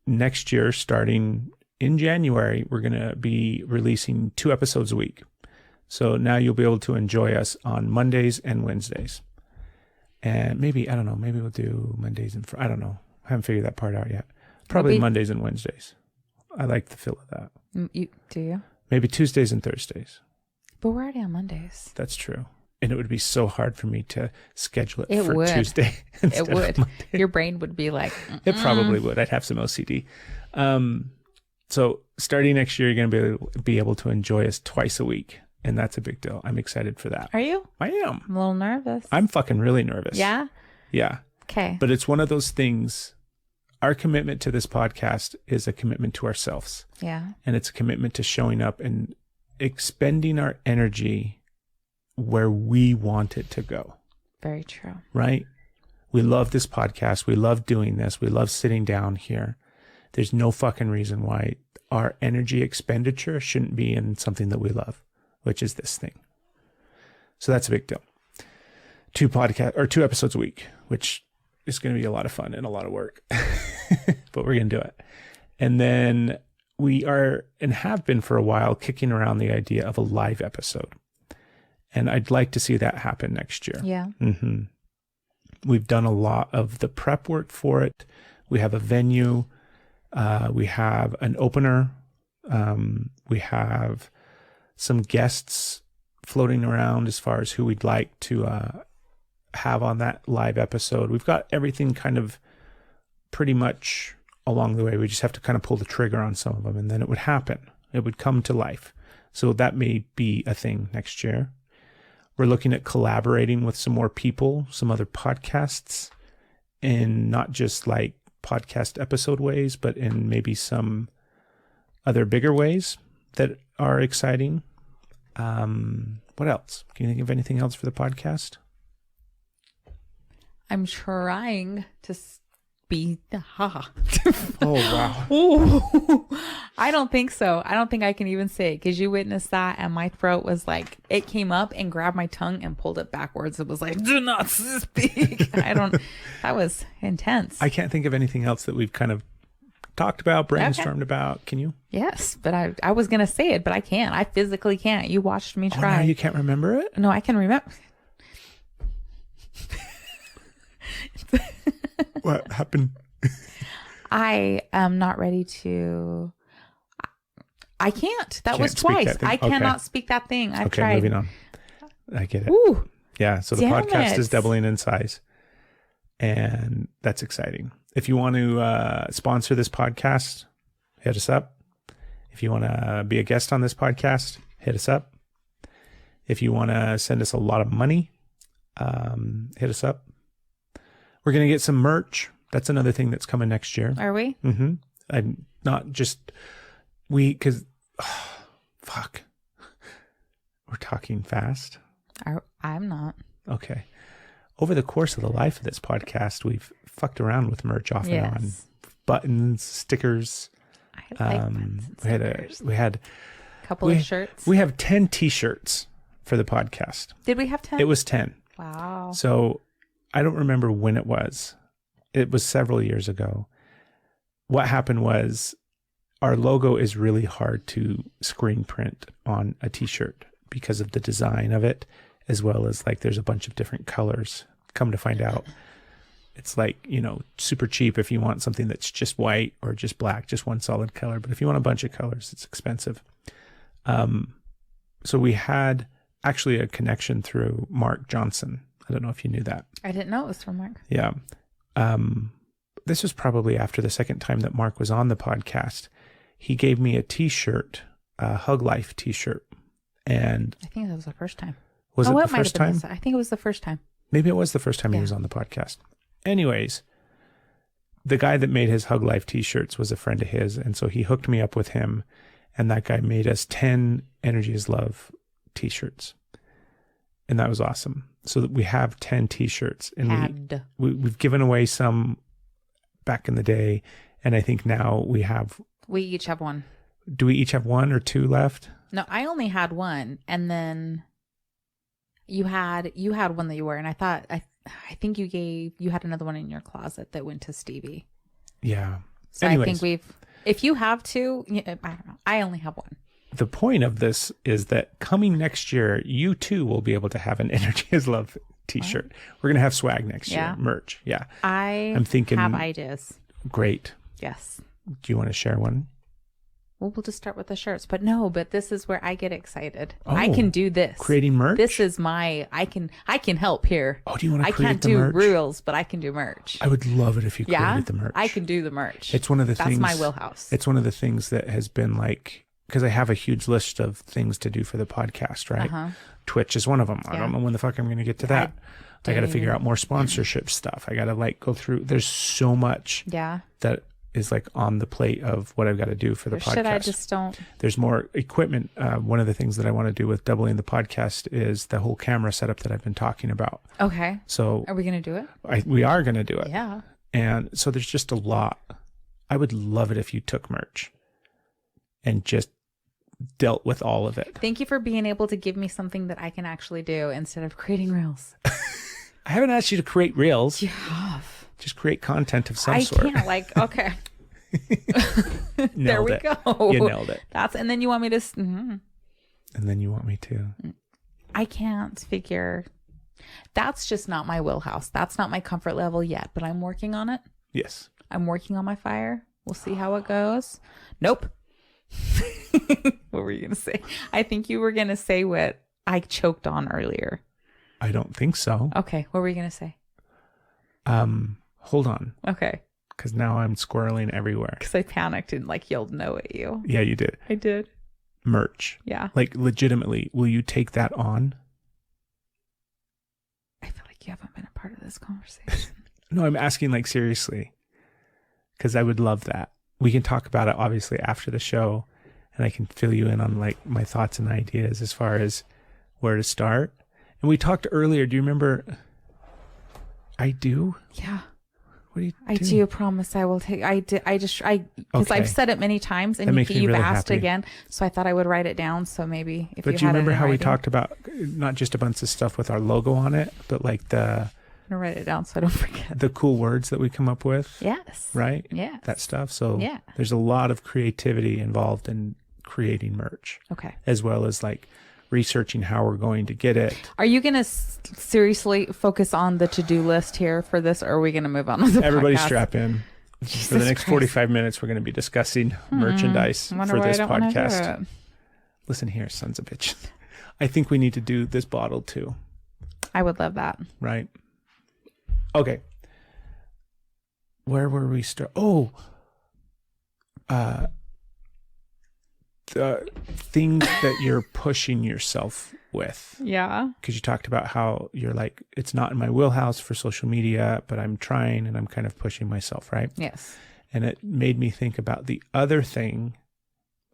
next year, starting in January, we're going to be releasing 2 episodes a week. So now you'll be able to enjoy us on Mondays and Wednesdays. And maybe, I don't know, maybe we'll do Mondays and I don't know. I haven't figured that part out yet. Probably Mondays and Wednesdays. I like the feel of that. Do you? Maybe Tuesdays and Thursdays. But we're already on Mondays. That's true. And it would be so hard for me to schedule it for would. Tuesday. It would. Your brain would be like, It probably would. I'd have some OCD. So starting next year, you're going to be able to enjoy us twice a week. And that's a big deal. I'm excited for that. Are you? I am. I'm a little nervous. I'm fucking really nervous. Yeah? Yeah. Okay. But it's one of those things. Our commitment to this podcast is a commitment to ourselves. Yeah. And it's a commitment to showing up and expending our energy where we want it to go. Very true. Right? We love this podcast. We love doing this. We love sitting down here. There's no fucking reason why our energy expenditure shouldn't be in something that we love, which is this thing. So that's a big deal. 2 episodes a week, which is going to be a lot of fun and a lot of work, but we're going to do it. And then we are, and have been for a while, kicking around the idea of a live episode. And I'd like to see that happen next year. Yeah. Mm-hmm. We've done a lot of the prep work for it. We have a venue. We have an opener. We have some guests floating around as far as who we'd like to have on that live episode. We've got everything kind of pretty much along the way. We just have to kind of pull the trigger on some of them, and then it would happen. It would come to life. So that may be a thing next year. We're looking at collaborating with some more people, some other podcasts, in not just like podcast episode ways, but in maybe some other bigger ways that are exciting. What else? Can you think of anything else for the podcast? I'm trying to be Oh, wow. Ooh. I don't think so. I don't think I can even say it because you witnessed that, and my throat was like, it came up and grabbed my tongue and pulled it backwards. It was like, do not speak. That was intense. I can't think of anything else that we've kind of talked about, brainstormed about. Can you? Yes, but I was going to say it, but I can't. I physically can't. You watched me try. Oh, no, you can't remember it? No, I can remember. What happened? I am not ready to. I can't. That was Can't speak twice. that thing? I cannot Okay. speak that thing. I've Okay, tried. moving on. I get it. Ooh, Yeah, so the Damn podcast it. is doubling in size, and that's exciting. If you want to sponsor this podcast, hit us up. If you want to be a guest on this podcast, hit us up. If you want to send us a lot of money, hit us up. We're going to get some merch. That's another thing that's coming next year. are we? Mm-hmm. I'm not just fuck. We're talking fast. I'm not. Okay. Over the course of the life of this podcast, we've fucked around with merch off and on. Buttons, stickers. I like buttons and stickers. We had a couple of shirts. We have 10 t-shirts for the podcast. Did we have 10? It was 10. Wow. So I don't remember when it was. It was several years ago. What happened was our logo is really hard to screen print on a t-shirt because of the design of it, as well as like there's a bunch of different colors. Come to find out, it's like, super cheap if you want something that's just white or just black, just one solid color. But if you want a bunch of colors, it's expensive. So we had actually a connection through Mark Johnson. I don't know if you knew that. I didn't know it was from Mark. Yeah. This was probably after the second time that Mark was on the podcast. He gave me a t-shirt, a Hug Life t-shirt. And I think that was the first time. Was it the might first have been time? I think it was the first time. Maybe it was the first time he was on the podcast. Anyways, the guy that made his Hug Life t-shirts was a friend of his. And so he hooked me up with him. And that guy made us 10 Energy is Love t-shirts. And that was awesome. So that we have 10 t-shirts. And we've given away some back in the day. And I think now we each have one. Do we each have one or two left? No, I only had one. And then you had one that you wore. And I thought, I think you had another one in your closet that went to Stevie. Yeah. So Anyways. I think if you have two, I don't know. I only have one. the point of this is that coming next year, you too will be able to have an Energy is Love t-shirt. We're going to have swag next year, merch. Yeah. I'm thinking, have ideas. Great. Yes. Do you want to share one? Well, we'll just start with the shirts. But this is where I get excited. Oh, I can do this. Creating merch? This is I can help here. Oh, do you want to create the merch? I can't do reels, but I can do merch. I would love it if you created the merch. I can do the merch. It's one of the things. That's my wheelhouse. It's one of the things that has been like, because I have a huge list of things to do for the podcast, right? Twitch is one of them. I don't know when the fuck I'm going to get to that. I got to figure out more sponsorship stuff. I got to like go through. There's so much that is like on the plate of what I've got to do for the podcast. Shit, I just don't. There's more equipment. One of the things that I want to do with doubling the podcast is the whole camera setup that I've been talking about. Okay. So are we going to do it? We are going to do it. Yeah. And so there's just a lot. I would love it if you took merch and just dealt with all of it. Thank you for being able to give me something that I can actually do instead of creating reels. I haven't asked you to create reels. You have. Just create content of some sort. I can't okay. There we go. You nailed it. And then you want me to. And then you want me to. I can't figure. That's just not my wheelhouse. That's not my comfort level yet, but I'm working on it. Yes. I'm working on my fire. We'll see how it goes. Nope. What were you going to say? I think you were going to say what I choked on earlier. I don't think so. Okay. What were you going to say? Hold on. Okay. Because now I'm squirreling everywhere. Because I panicked and yelled no at you. Yeah, you did. I did. Merch. Yeah. Like legitimately, will you take that on? I feel like you haven't been a part of this conversation. No, I'm asking like seriously. Because I would love that. We can talk about it obviously after the show. And I can fill you in on like my thoughts and ideas as far as where to start. And we talked earlier. Do you remember? I do? Yeah. What do you do? I do promise I will take. Because I've said it many times and you've really asked happy. again. So I thought I would write it down. So maybe if But you remember had it in how we writing. talked about not just a bunch of stuff with our logo on it, but like I'm gonna write it down so I don't forget. the cool words that we come up with. Yes. Right? Yes. That stuff. So Yeah. there's a lot of creativity involved in creating merch. Okay. As well as like researching how we're going to get it. Are you going to seriously focus on the to-do list here for this, or are we going to move on with the Everybody podcast? strap in. Jesus For the next Christ. 45 minutes, we're going to be discussing merchandise Wonder for why I this don't wanna do podcast. it. Listen here, sons of bitch. I think we need to do this bottle too. I would love that. Right? Okay. Where were we the things that you're pushing yourself with. Yeah. Because you talked about how you're like, it's not in my wheelhouse for social media, but I'm trying and I'm kind of pushing myself, right? Yes. And it made me think about the other thing.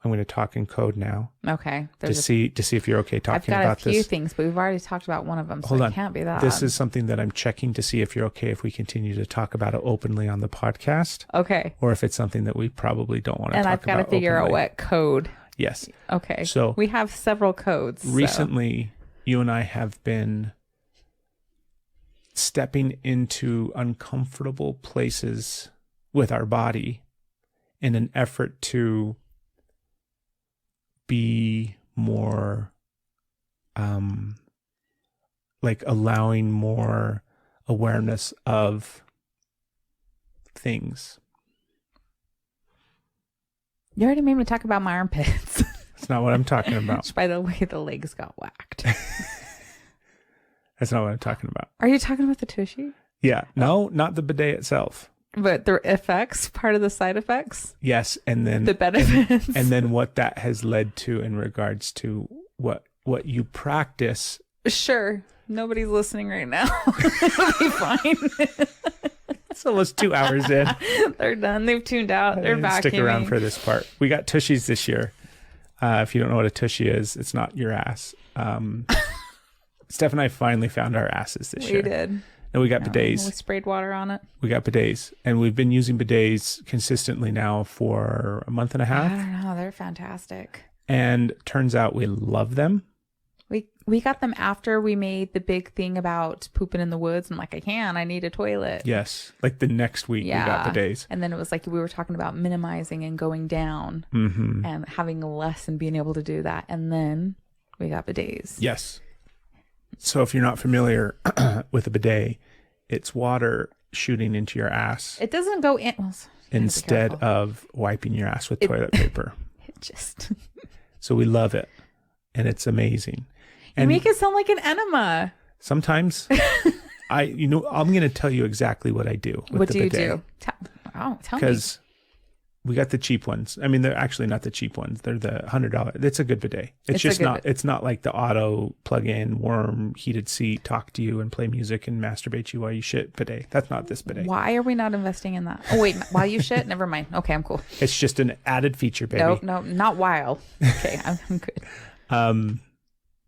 I'm going to talk in code now. Okay. To see if you're okay talking about this. I've got a few things, but we've already talked about one of them, so Hold on. it can't be that. This is something that I'm checking to see if you're okay if we continue to talk about it openly on the podcast. Okay. Or if it's something that we probably don't want to talk about. And I've got to figure out what code. Yes. Okay. So we have several codes. Recently, you and I have been stepping into uncomfortable places with our body in an effort to be more like allowing more awareness of things. You already made me talk about my armpits. That's not what I'm talking about. Which, by the way, the legs got whacked. That's not what I'm talking about. Are you talking about the tushy? Yeah. No, not the bidet itself. But the effects, part of the side effects? Yes. And then the benefits. And then what that has led to in regards to what you practice. Sure. Nobody's listening right now. It'll be fine. It's almost 2 hours in. They're done. They've tuned out. They're back. Stick around for this part. We got tushies this year. If you don't know what a tushy is, it's not your ass. Steph and I finally found our asses this year. We did. And we got bidets. We sprayed water on it. We got bidets. And we've been using bidets consistently now for a month and a half. I don't know. They're fantastic. And turns out we love them. We got them after we made the big thing about pooping in the woods. I'm like, I need a toilet. Yes. Like the next week we got bidets. And then it was like we were talking about minimizing and going down and having less and being able to do that. And then we got bidets. Yes. So if you're not familiar with a bidet, it's water shooting into your ass. It doesn't go in. Well, instead of wiping your ass with toilet paper. It just. So we love it. And it's amazing. You make it sound like an enema. Sometimes I'm going to tell you exactly what I do with what the do you bidet. do? Tell me. Because we got the cheap ones. I mean, they're actually not the cheap ones. They're the $100. It's a good bidet. It's not like the auto plug-in, warm, heated seat, talk to you and play music and masturbate you while you shit bidet. That's not this bidet. Why are we not investing in that? Oh, wait, while you shit? Never mind. Okay, I'm cool. It's just an added feature, baby. No, not while. Okay, I'm good.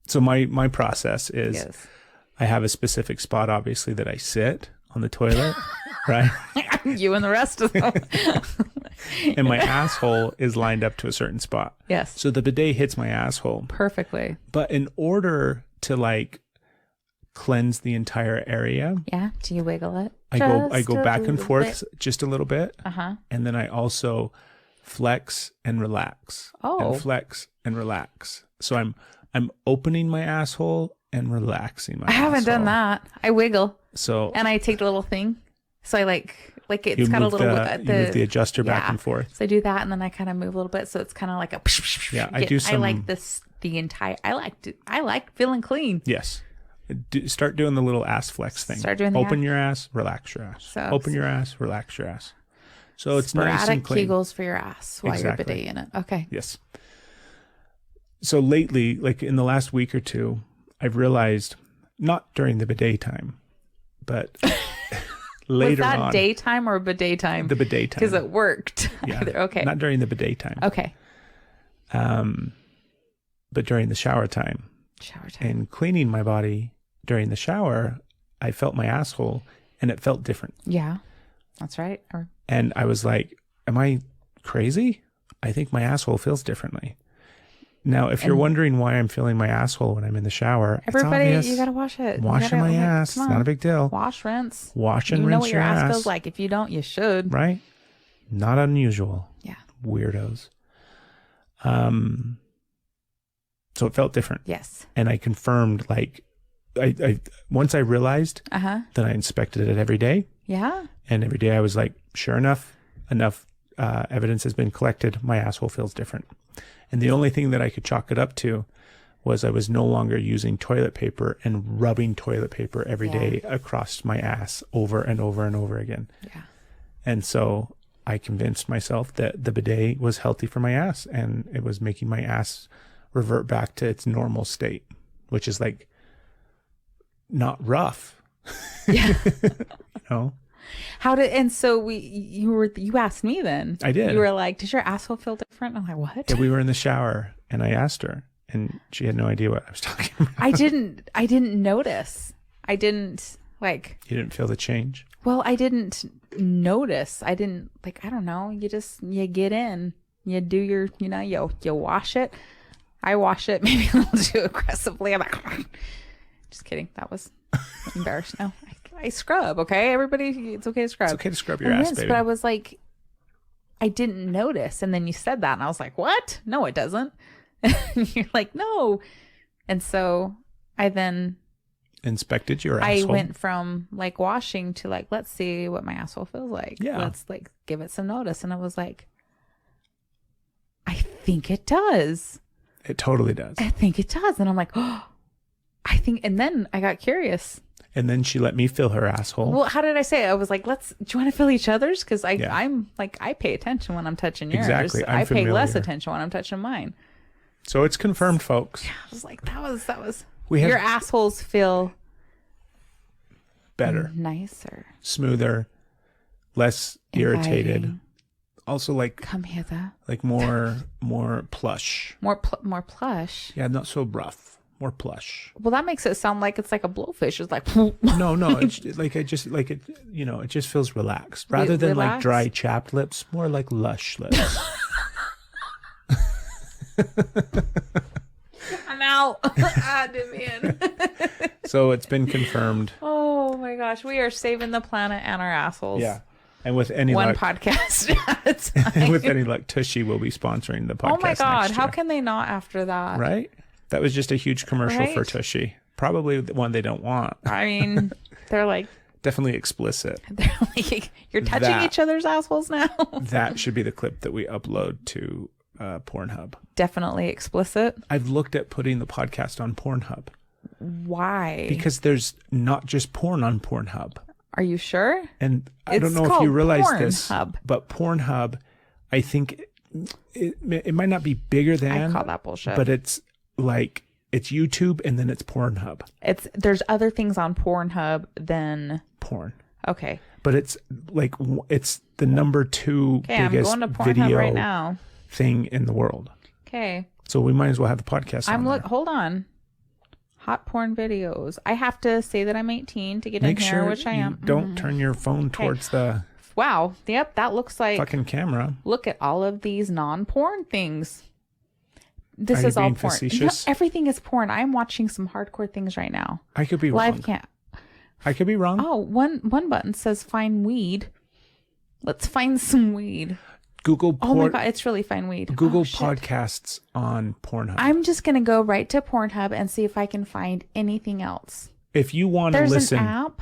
So my process is Yes. I have a specific spot, obviously, that I sit on the toilet, right? You and the rest of them. And my asshole is lined up to a certain spot. Yes. So the bidet hits my asshole. Perfectly. But in order to like cleanse the entire area, Yeah. Do you wiggle it? I go back and forth just a little bit. Uh-huh. And then I also flex and relax. Oh. And flex and relax. So I'm opening my asshole and relaxing my I haven't done that. I wiggle. So And I take the little thing. So I like it's you got a move little you move the adjuster back and forth. So I do that and then I kind of move a little bit. So it's kind of like a Yeah, I do some. I like this I like feeling clean. Yes. Start doing the little ass flex thing. Start doing the Open your ass, relax your ass. So- Open your ass, relax your ass. So it's nice and Sporadic clean. Kegels for your ass while Exactly. you're bidet in it. Okay. Yes. So lately, like in the last week or two, I've realized, not during the bidet time, but later Was that on. daytime or bidet time? The bidet time. Because it worked. Yeah. Either. Okay. Not during the bidet time. Okay. But during the shower time. Shower time. And cleaning my body during the shower, I felt my asshole and it felt different. Yeah. That's right. And I was like, am I crazy? I think my asshole feels differently. Now, if you're wondering why I'm feeling my asshole when I'm in the shower, Everybody, it's obvious. you gotta wash it. Washing my ass. It's not a big deal. Wash, rinse. Wash and you rinse know what your ass ass feels like. If you don't, you should. Right? Not unusual. Yeah. Weirdos. So it felt different. Yes. And I confirmed, like, I once I realized that I inspected it every day. Yeah. And every day I was like, sure enough evidence has been collected. My asshole feels different. And the only thing that I could chalk it up to was I was no longer using toilet paper and rubbing toilet paper every day across my ass over and over and over again. Yeah. And so I convinced myself that the bidet was healthy for my ass and it was making my ass revert back to its normal state, which is like not rough. Yeah. You know? You asked me then. I did. You were like, does your asshole feel different? I'm like, what? Yeah, we were in the shower and I asked her and she had no idea what I was talking about. I didn't notice. I didn't like. You didn't feel the change? Well, I didn't notice. I didn't I don't know. You get in, you do your, you wash it. I wash it maybe a little too aggressively. I'm like, just kidding. That was embarrassed. No, I scrub. Okay, everybody, it's okay to scrub. It's okay to scrub your ass, rinse, baby. But I was like, I didn't notice, and then you said that, and I was like, what? No, it doesn't. And you're like, no. And so I then inspected your asshole. I went from like washing to like, let's see what my asshole feels like. Yeah. Let's like give it some notice. And I was like, I think it does. It totally does. I think it does. And I'm like, oh, and then I got curious. And then she let me feel her asshole. Well, how did I say it? I was like, do you want to feel each other's? Because I'm like, I pay attention when I'm touching yours. Exactly. I pay familiar. less attention when I'm touching mine. So it's confirmed, folks. Yeah, I was like, that was. We have your assholes feel better, nicer, smoother, less irritated. Inviting. Also, like Come hither. like more plush. More plush. Yeah, not so rough. More plush. Well, that makes it sound like it's like a blowfish. It's like No, it's like it just feels relaxed rather than like relaxed? dry chapped lips. More like lush lips. I'm out. now. Add him in. So it's been confirmed. Oh my gosh, we are saving the planet and our assholes. Yeah. And with any One luck, podcast at a time. with any luck, Tushy will be sponsoring the podcast. Oh my God, next how year. can they not after that? Right? That was just a huge commercial for Right? Tushy. Probably the one they don't want. I mean, they're like, Definitely explicit. you're touching That- each other's assholes now. That should be the clip that we upload to Pornhub. Definitely explicit. I've looked at putting the podcast on Pornhub Why? because there's not just porn on Pornhub. Are you sure? And I It's don't know if called you realize this, Pornhub. but Pornhub, I think it might not be bigger than, I call that bullshit. but it's like it's YouTube and then it's Pornhub. There's other things on Pornhub than Porn. okay. But it's like it's the number 2 Okay, I'm biggest going to Pornhub video right now. thing in the world. Okay. So we might as well have the podcast on there. Hold on. Hot porn videos. I have to say that I'm 18 to get Make in here, sure which I you am. don't turn your phone towards the Wow. Yep, that looks like fucking camera. look at all of these non-porn things. This Are you is all being porn. facetious? No, everything is porn. I'm watching some hardcore things right now. I could be Live wrong. can't. I could be wrong. Oh, one button says find weed. Let's find some weed. Google Oh my God, it's really find weed. Google Oh, shit. podcasts on Pornhub. I'm just going to go right to Pornhub and see if I can find anything else. If you want to There's listen, an app.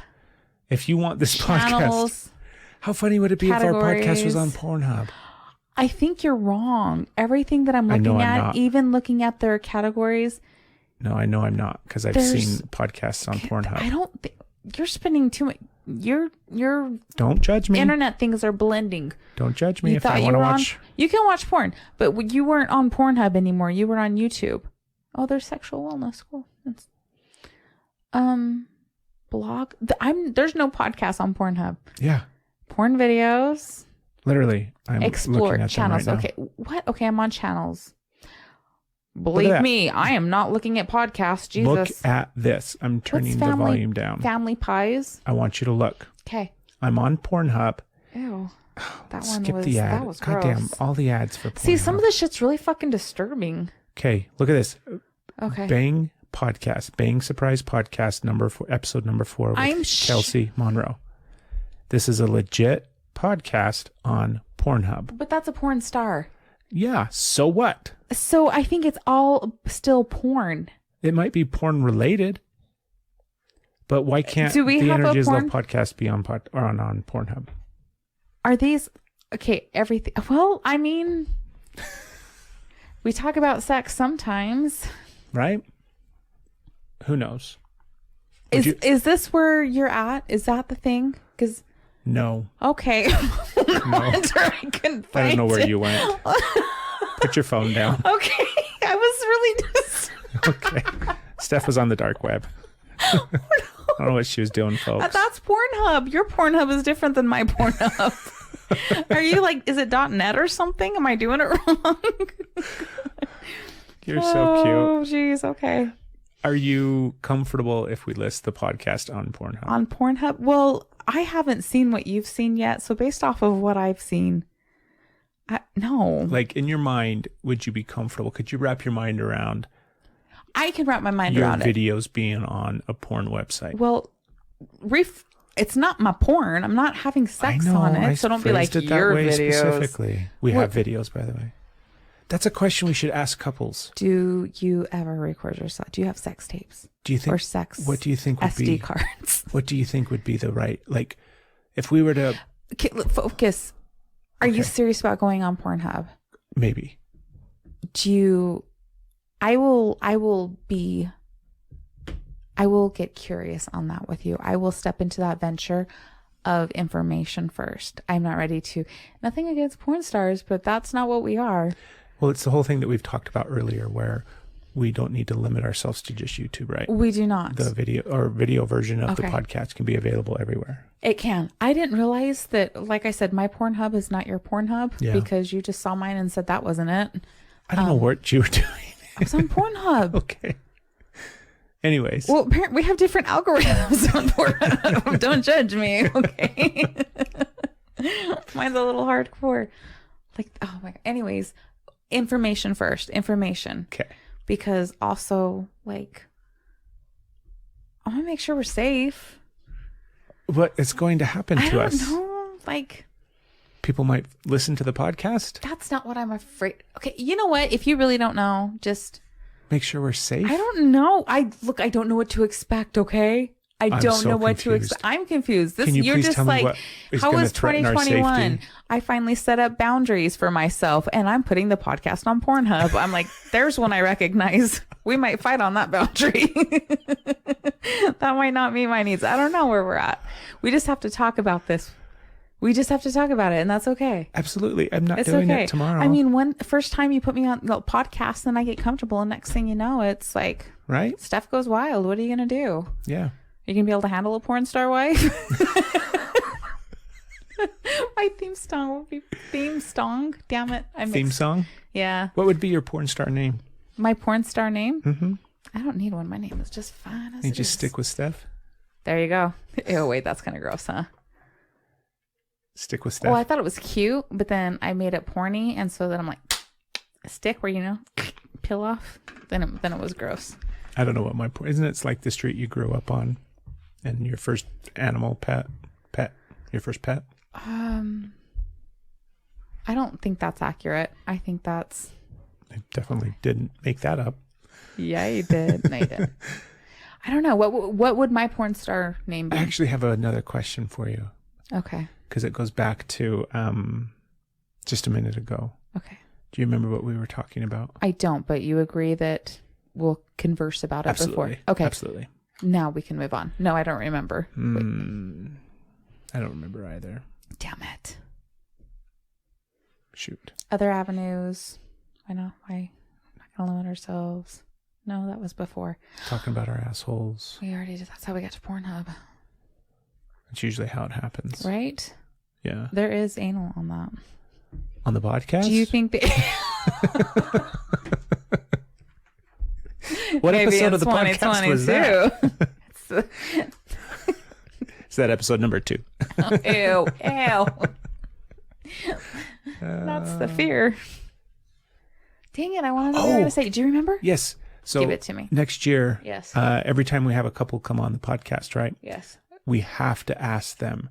if you want this podcast, Channels. how funny would it be if our podcast was categories. on Pornhub? I think you're wrong. Everything that I'm I know looking I'm at, not. even looking at their categories, No, I know I'm not because I've There's- seen podcasts on Pornhub. I don't think you're spending too much. Your Don't judge me. internet things are blending. Don't judge me You if I thought you want to were on. watch. You can watch porn, but you weren't on Pornhub anymore. You were on YouTube. Oh, there's sexual wellness. Cool. That's, blog. There's no podcast on Pornhub. Yeah, Porn videos. literally. I'm Explore looking at channels. them right Okay. What? Okay, I'm on channels. Believe that. me, I am not looking at podcasts. now. Look Jesus. at this. I'm turning the family- volume down. Family pies. I want you to look. Okay. I'm on Pornhub. Ew. That one Skip was the ad. that was Goddamn, gross. all the ads for Pornhub. See, some of this shit's really fucking disturbing. Okay, look at this. Okay. Bang podcast. Bang surprise podcast episode number 4 with I'm Kelsey Monroe. This is a legit podcast on Pornhub. But that's a porn star. Yeah, so what? So I think it's all still porn. It might be porn related, but why can't Do we the have a Energy is Love porn- podcast be on on Pornhub? Are these okay? Everything. Well, I mean, we talk about sex sometimes. Right? Who knows? Would you- Is this where you're at? Is that the thing? Because No. okay, I couldn't I find don't know where it. you went. Put your phone down. Okay, I was really just. Okay. Steph was on the dark web. I don't know what she was doing, folks. That's Pornhub. Your Pornhub is different than my Pornhub. Are you like, is it .net or something? Am I doing it wrong? You're so cute. Oh, jeez. Okay. Are you comfortable if we list the podcast on Pornhub? On Pornhub? Well, I haven't seen what you've seen yet. So based off of what I've seen, no. Like in your mind, would you be comfortable? Could you wrap your mind around I can wrap my mind your around it. videos being on a porn website? Well, it's not my porn. I'm not having sex on it. So don't be like, phrased it that your way videos. specifically. We have videos, by the way. That's a question we should ask couples. Do you ever record yourself? Do you have sex tapes? Do you think Or sex what do you think would SD be cards? what do you think would be the right, like, if we were to Okay, focus. Are you serious about going on Pornhub? maybe I will get curious on that with you. I will step into that venture of information first. I'm not ready to, nothing against porn stars, but that's not what we are. well, it's the whole thing that we've talked about earlier where we don't need to limit ourselves to just YouTube, right? We do not. The video version of the Okay. podcast can be available everywhere. It can. I didn't realize that, like I said, my Pornhub is not your Pornhub Yeah. because you just saw mine and said that wasn't it. I don't know what you were doing. I was on Pornhub. Okay. Anyways, Well, apparently we have different algorithms on Pornhub. Don't judge me, okay? Mine's a little hardcore. Like, oh my God. Anyways, information first. Information. okay. because also like I want to make sure we're safe. What is going to happen to us? I don't know. Like, people might listen to the podcast. That's not what I'm afraid. Okay, you know what? If you really don't know, just make sure we're safe. I don't know. I don't know what to expect. Okay, I'm don't know what to expect. I'm confused. This you're just like, how was 2021? I finally set up boundaries for myself, and I'm putting the podcast on Pornhub. I'm like, there's one I recognize. We might fight on that boundary. That might not meet my needs. I don't know where we're at. We just have to talk about this. We just have to talk about it, and that's okay. Absolutely. I'm not doing it tomorrow. I mean, first time you put me on the podcast, then I get comfortable, and next thing you know, it's like, right? Stuff goes wild. What are you going to do? Yeah. You going to be able to handle a porn star wife? My theme song will be theme song. Damn it. Theme song? Yeah. What would be your porn star name? My porn star name? Mm-hmm. I don't need one. My name is just fine as you it just is. Stick with Steph? There you go. Oh, wait. That's kind of gross, huh? Stick with Steph. Well, I thought it was cute, but then I made it porny, and so then I'm like, stick where, peel off. Then it was gross. I don't know what my porn... Isn't it like the street you grew up on and your first animal pet? Your first pet? I don't think that's accurate. I think that's... I definitely didn't make that up. Yeah, you did. No, you didn't. I don't know. What would my porn star name be? I actually have another question for you. Okay. Because it goes back to just a minute ago. Okay. Do you remember what we were talking about? I don't, but you agree that we'll converse about it Absolutely. before. Okay. Absolutely. Now we can move on. No, I don't remember. I don't remember either. Damn it. Shoot. Other avenues. Why not? Why not gonna limit ourselves? No, that was before. Talking about our assholes. We already did. That's how we got to Pornhub. That's usually how it happens. Right? Yeah. There is anal on that. On the podcast? Do you think that... What episode of the podcast was that? Is that episode number 2? Ew. That's the fear. Dang it, I wanted to know what I was going to say. Do you remember? Yes. So give it to me. Next year, yes. Every time we have a couple come on the podcast, right? Yes. We have to ask them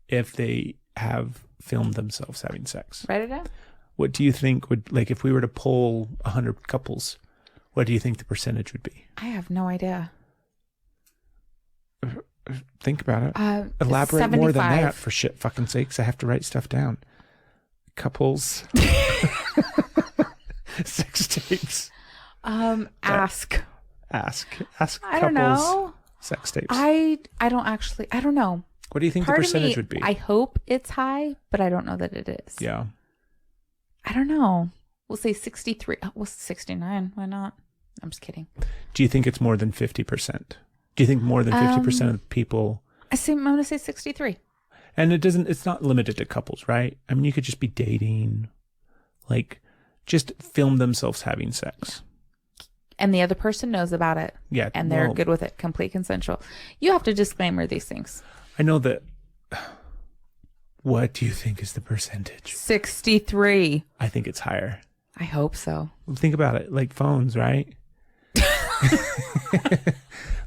if they have filmed themselves having sex. Write it down. What do you think would, like, if we were to poll 100 couples, what do you think the percentage would be? I have no idea. Think about it. Elaborate 75. more than that, for shit fucking sakes. I have to write stuff down. Couples. Sex tapes. Ask. Ask I don't couples. know. Sex tapes. I don't know. What do you think Part the percentage of me, would be? I hope it's high, but I don't know that it is. Yeah. I don't know. We'll say 63. Well, 69. Why not? I'm just kidding. Do you think it's more than 50%? Do you think more than 50% of people? I'm going to say 63. And it's not limited to couples, right? I mean, you could just be dating, like, just film themselves having sex. And the other person knows about it. Yeah. And they're good with it. Complete consensual. You have to disclaimer these things. I know that. What do you think is the percentage? 63. I think it's higher. I hope so. Think about it. Like phones, right?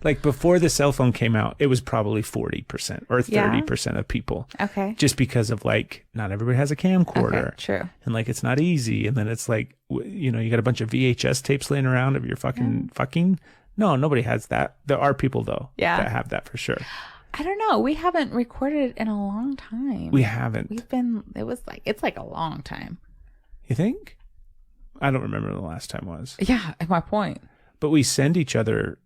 Like before the cell phone came out, it was probably 40% or 30% of people. Okay. Just because of like, not everybody has a camcorder. Okay, true. And like, it's not easy. And then it's like, you got a bunch of VHS tapes laying around of your fucking. No, nobody has that. There are people though that have that for sure. I don't know. We haven't recorded in a long time. We haven't. It's like a long time. You think? I don't remember when the last time was. Yeah, at my point. But we send each other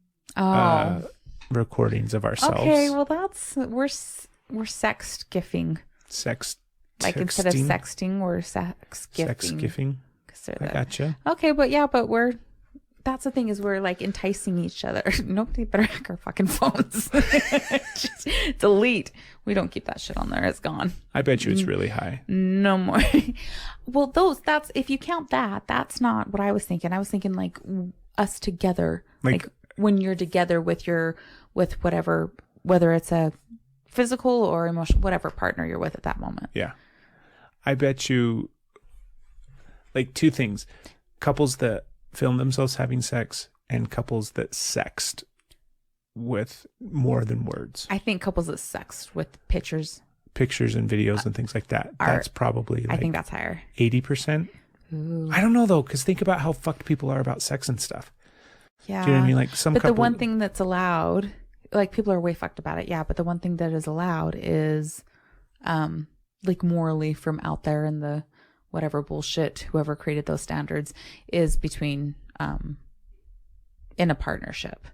recordings of ourselves. Okay, well we're sex gifting. Sex like texting. Instead of sexting, we're sex gifting. Sex gifting. I gotcha. Okay, but that's the thing is we're like enticing each other. Nobody better hack our fucking phones. Just delete. We don't keep that shit on there. It's gone. I bet you it's really high. No more. Well, that's if you count that, that's not what I was thinking. I was thinking like us together, like when you're together with whatever, whether it's a physical or emotional, whatever partner you're with at that moment. Yeah. I bet you like two things. Couples that film themselves having sex and couples that sexed with more than words. I think couples that sex with pictures and videos and things like that. That's probably like I think that's higher. 80%. Ooh. I don't know though, because think about how fucked people are about sex and stuff. Yeah. Do you know what I mean? Like some But couple, the one thing that's allowed, like people are way fucked about it, yeah. But the one thing that is allowed is, like morally from out there in the whatever bullshit, whoever created those standards, is between in a partnership.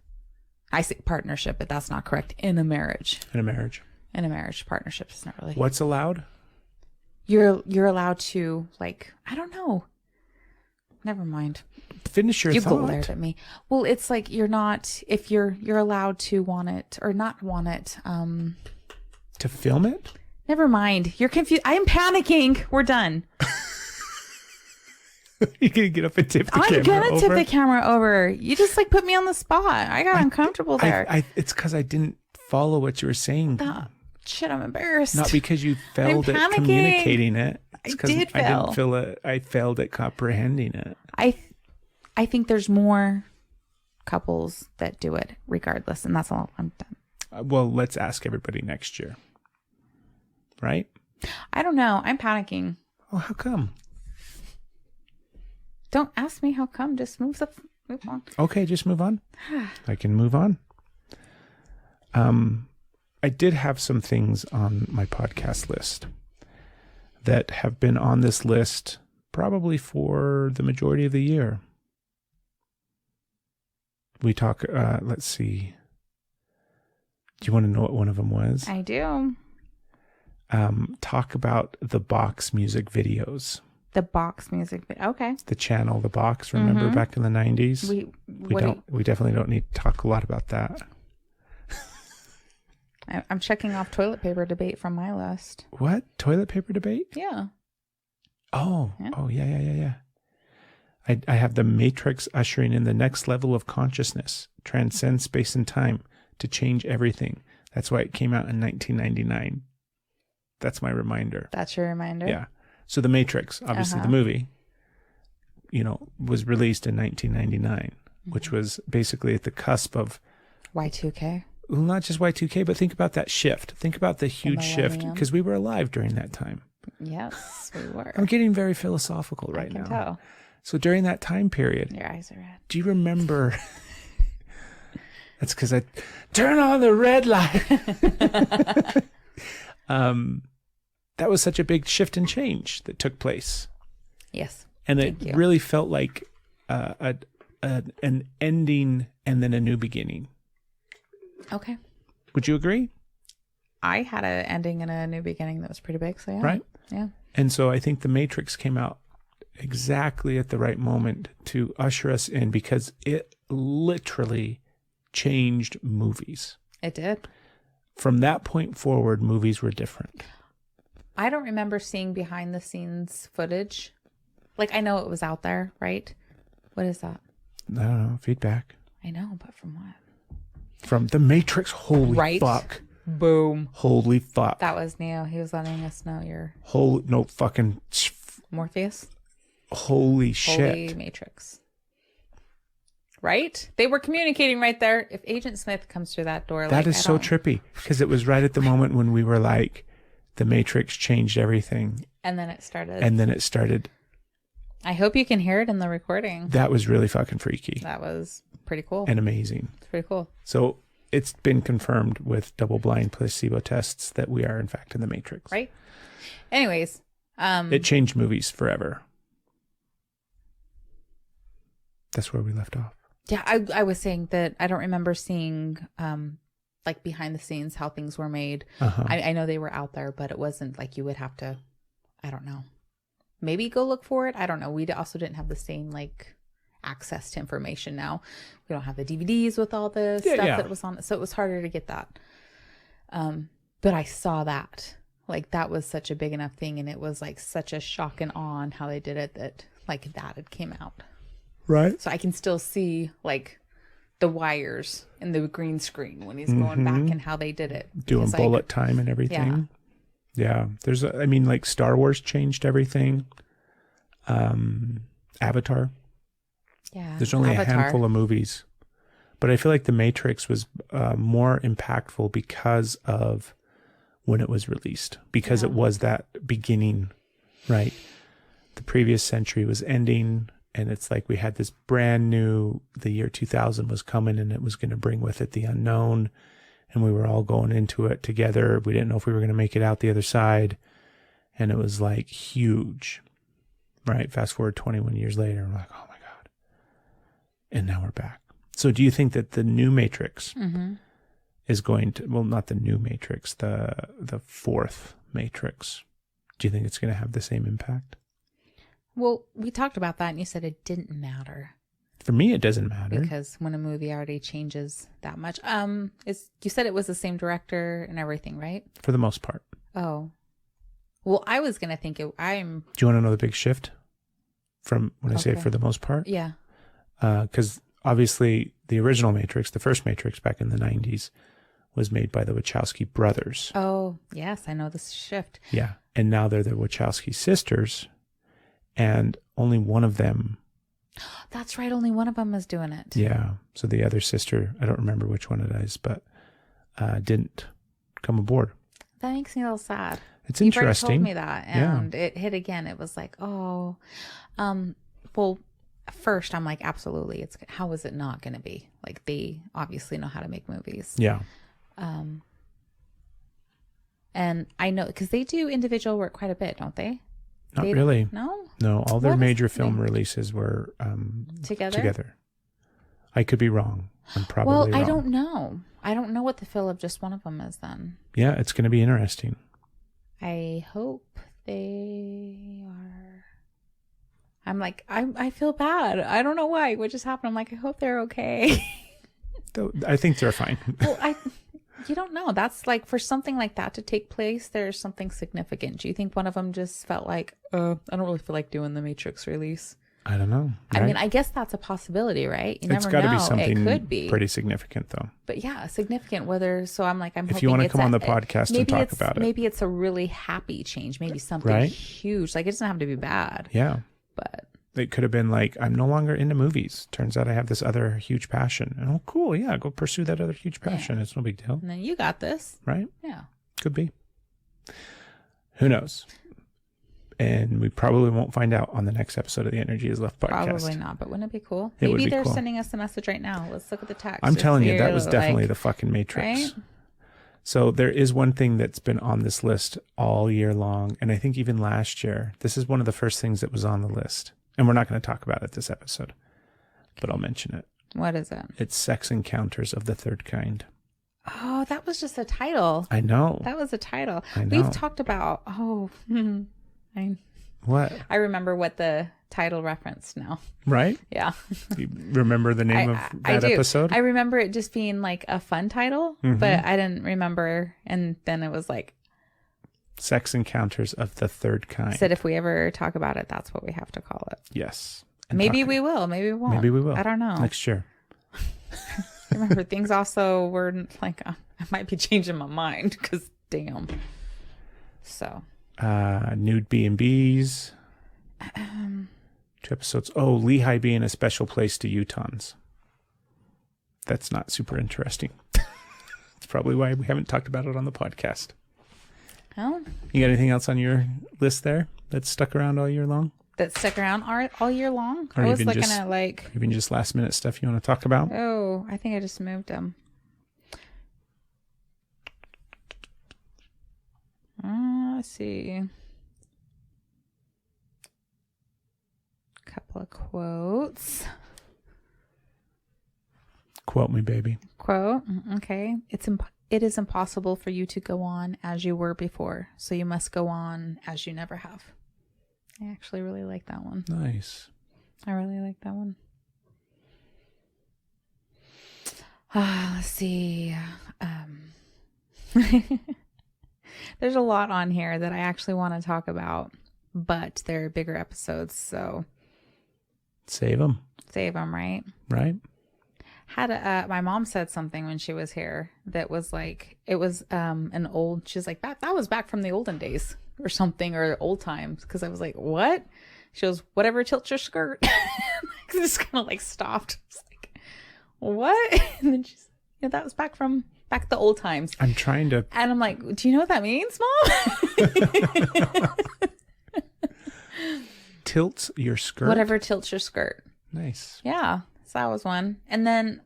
I say partnership, but that's not correct. In a marriage. in a marriage. In a marriage, partnership is not really. What's allowed? You're allowed to, like, I don't know. Never mind. Finish your You thought. glared at me. Well, it's like you're not, if you're allowed to want it or not want it. To film it? Never mind. You're confused. I am panicking. We're done. You're gonna get up and tip the camera I'm gonna over? tip the camera over. You just like put me on the spot. I got uncomfortable there. It's because I didn't follow what you were saying. Shit, I'm embarrassed. Not because you failed I'm at panicking. communicating it. It's I 'cause did I fail. didn't feel it. I failed at comprehending it. I think there's more couples that do it regardless, and that's all. I'm done. Well, let's ask everybody next year. Right? I don't know. I'm panicking. Oh, how come? Don't ask me how come. Just move on. Okay, just move on. I can move on. I did have some things on my podcast list that have been on this list probably for the majority of the year. We talk, let's see. Do you want to know what one of them was? I do. Talk about the Box music videos. The Box music. Okay. The channel, the Box, remember back in the 90s? We definitely don't need to talk a lot about that. I'm checking off toilet paper debate from my list. What? Toilet paper debate? Yeah. Oh, Yeah. Oh, yeah. I have the Matrix ushering in the next level of consciousness, transcend space and time to change everything. That's why it came out in 1999. That's my reminder. That's your reminder? Yeah. So the Matrix, obviously the movie, was released in 1999, which was basically at the cusp of Y2K. Well, not just Y2K, but think about that shift. Think about the huge shift millennium. because we were alive during that time. Yes, we were. I'm getting very philosophical right I can now. tell. So during that time period, Your eyes are red. do you remember? That's because I turn on the red light. That was such a big shift and change that took place. Yes. And it really felt like an ending and then a new beginning. Okay. Would you agree? I had an ending and a new beginning that was pretty big. So yeah. Right? Yeah. And so I think The Matrix came out exactly at the right moment to usher us in because it literally changed movies. It did. From that point forward, movies were different. I don't remember seeing behind the scenes footage. Like, I know it was out there, right? What is that? I don't know, feedback. I know, but from what? From The Matrix. Holy fuck. Boom. Holy fuck. That was Neo. He was letting us know you're No fucking. Morpheus. Holy shit. Holy Matrix. Right? They were communicating right there. If Agent Smith comes through that door, That is so trippy because it was right at the moment when we were like, The Matrix changed everything. And then it started. I hope you can hear it in the recording. That was really fucking freaky. That was pretty cool. And amazing. It's pretty cool. So it's been confirmed with double-blind placebo tests that we are in fact in the Matrix. Right? Anyways. It changed movies forever. That's where we left off. Yeah, I was saying that I don't remember seeing like behind the scenes how things were made. I know they were out there, but it wasn't like you would have to, I don't know, maybe go look for it. I don't know. We also didn't have the same like access to information now. We don't have the DVDs with all the stuff that was on it. So it was harder to get that. But I saw that. Like that was such a big enough thing and it was like such a shock and awe on how they did it that like that had came out. Right. So I can still see like the wires in the green screen when he's going back and how they did it. Doing bullet time and everything. Yeah. There's like Star Wars changed everything. Avatar Yeah. There's only Avatar. a handful of movies. But I feel like The Matrix was more impactful because of when it was released. Because it was that beginning, right? The previous century was ending. And it's like we had this brand new, the year 2000 was coming, and it was going to bring with it the unknown. And we were all going into it together. We didn't know if we were going to make it out the other side. And it was like huge, right? Fast forward 21 years later, we're like, oh my God. And now we're back. So do you think that the new Matrix is going to, well, not the new Matrix, the fourth Matrix, do you think it's going to have the same impact? Well, we talked about that and you said it didn't matter. For me, it doesn't matter. Because when a movie already changes that much. You said it was the same director and everything, right? For the most part. Oh. Well, I was going to think Do you want to know the big shift from when I say for the most part? Yeah. Because obviously the original Matrix, the first Matrix back in the 90s, was made by the Wachowski brothers. Oh, yes. I know this shift. Yeah. And now they're the Wachowski sisters. And only one of them. That's right. Only one of them is doing it. Yeah. So the other sister, I don't remember which one it is, but didn't come aboard. That makes me a little sad. It's interesting. You've already told me that. And it hit again. It was like, oh. Well, first I'm like, absolutely. How is it not going to be? Like, they obviously know how to make movies. Yeah. And I know, because they do individual work quite a bit, don't they? Not really. No? No, all their major film releases were together. I could be wrong. I'm probably wrong. wrong. I don't know. I don't know what the feel of just one of them is then. Yeah, it's going to be interesting. I hope they are. I'm like, I feel bad. I don't know why. What just happened? I'm like, I hope they're okay. I think they're fine. Well, you don't know. That's like, for something like that to take place, there's something significant. Do you think one of them just felt like, I don't really feel like doing the Matrix release? I don't know. Right? I mean, I guess that's a possibility, right? You it's never got to know. be something it could be pretty significant, though. But yeah, significant. So I'm like, if you want to come on the podcast and talk about it. Maybe it's a really happy change. Maybe something huge. Like, it doesn't have to be bad. Yeah. But it could have been like, I'm no longer into movies. Turns out I have this other huge passion. And oh, cool. Yeah, go pursue that other huge passion. Yeah. It's no big deal. And then you got this. Right? Yeah. Could be. Who knows? And we probably won't find out on the next episode of the Energy is Left podcast. Probably not, but wouldn't it be cool? Maybe they're cool. sending us a message right now. Let's look at the text. I'm telling you, that was definitely the fucking Matrix. Right? So there is one thing that's been on this list all year long. And I think even last year, this is one of the first things that was on the list. And we're not going to talk about it this episode, but I'll mention it. What is it? It's Sex Encounters of the Third Kind. Oh, that was just a title. I know. That was a title. I know. We've talked about, What? I remember what the title referenced now. Right? Yeah. You remember the name of that episode? I remember it just being like a fun title, but I didn't remember. And then it was like Sex Encounters of the Third Kind. Said if we ever talk about it, that's what we have to call it. Yes. And maybe we will. Maybe we won't. Maybe we will. I don't know. Next year. Remember, things also were like, I might be changing my mind because damn. So. Nude B&Bs. 2 episodes. Oh, Lehigh being a special place to Utahns. That's not super interesting. That's probably why we haven't talked about it on the podcast. Oh. You got anything else on your list there that's stuck around all year long? That stuck around all year long? Or I was looking at like... Even just last minute stuff you want to talk about? Oh, I think I just moved them. Let's see. Couple of quotes. Quote me, baby. Quote. Okay. It is impossible for you to go on as you were before, so you must go on as you never have. I actually really like that one. Nice. I really like that one. Let's see. There's a lot on here that I actually want to talk about, but they're bigger episodes, so save them, right? Right. Had my mom said something when she was here that was like, it was an old, she's like, that was back from the olden days or something, or old times, because I was like, what? She goes, whatever tilts your skirt. just kind of like stopped. Just like, what? And then she's, that was back the old times. I'm trying to. And I'm like, do you know what that means, Mom? Tilts your skirt. Whatever tilts your skirt. Nice. Yeah. So that was one. And then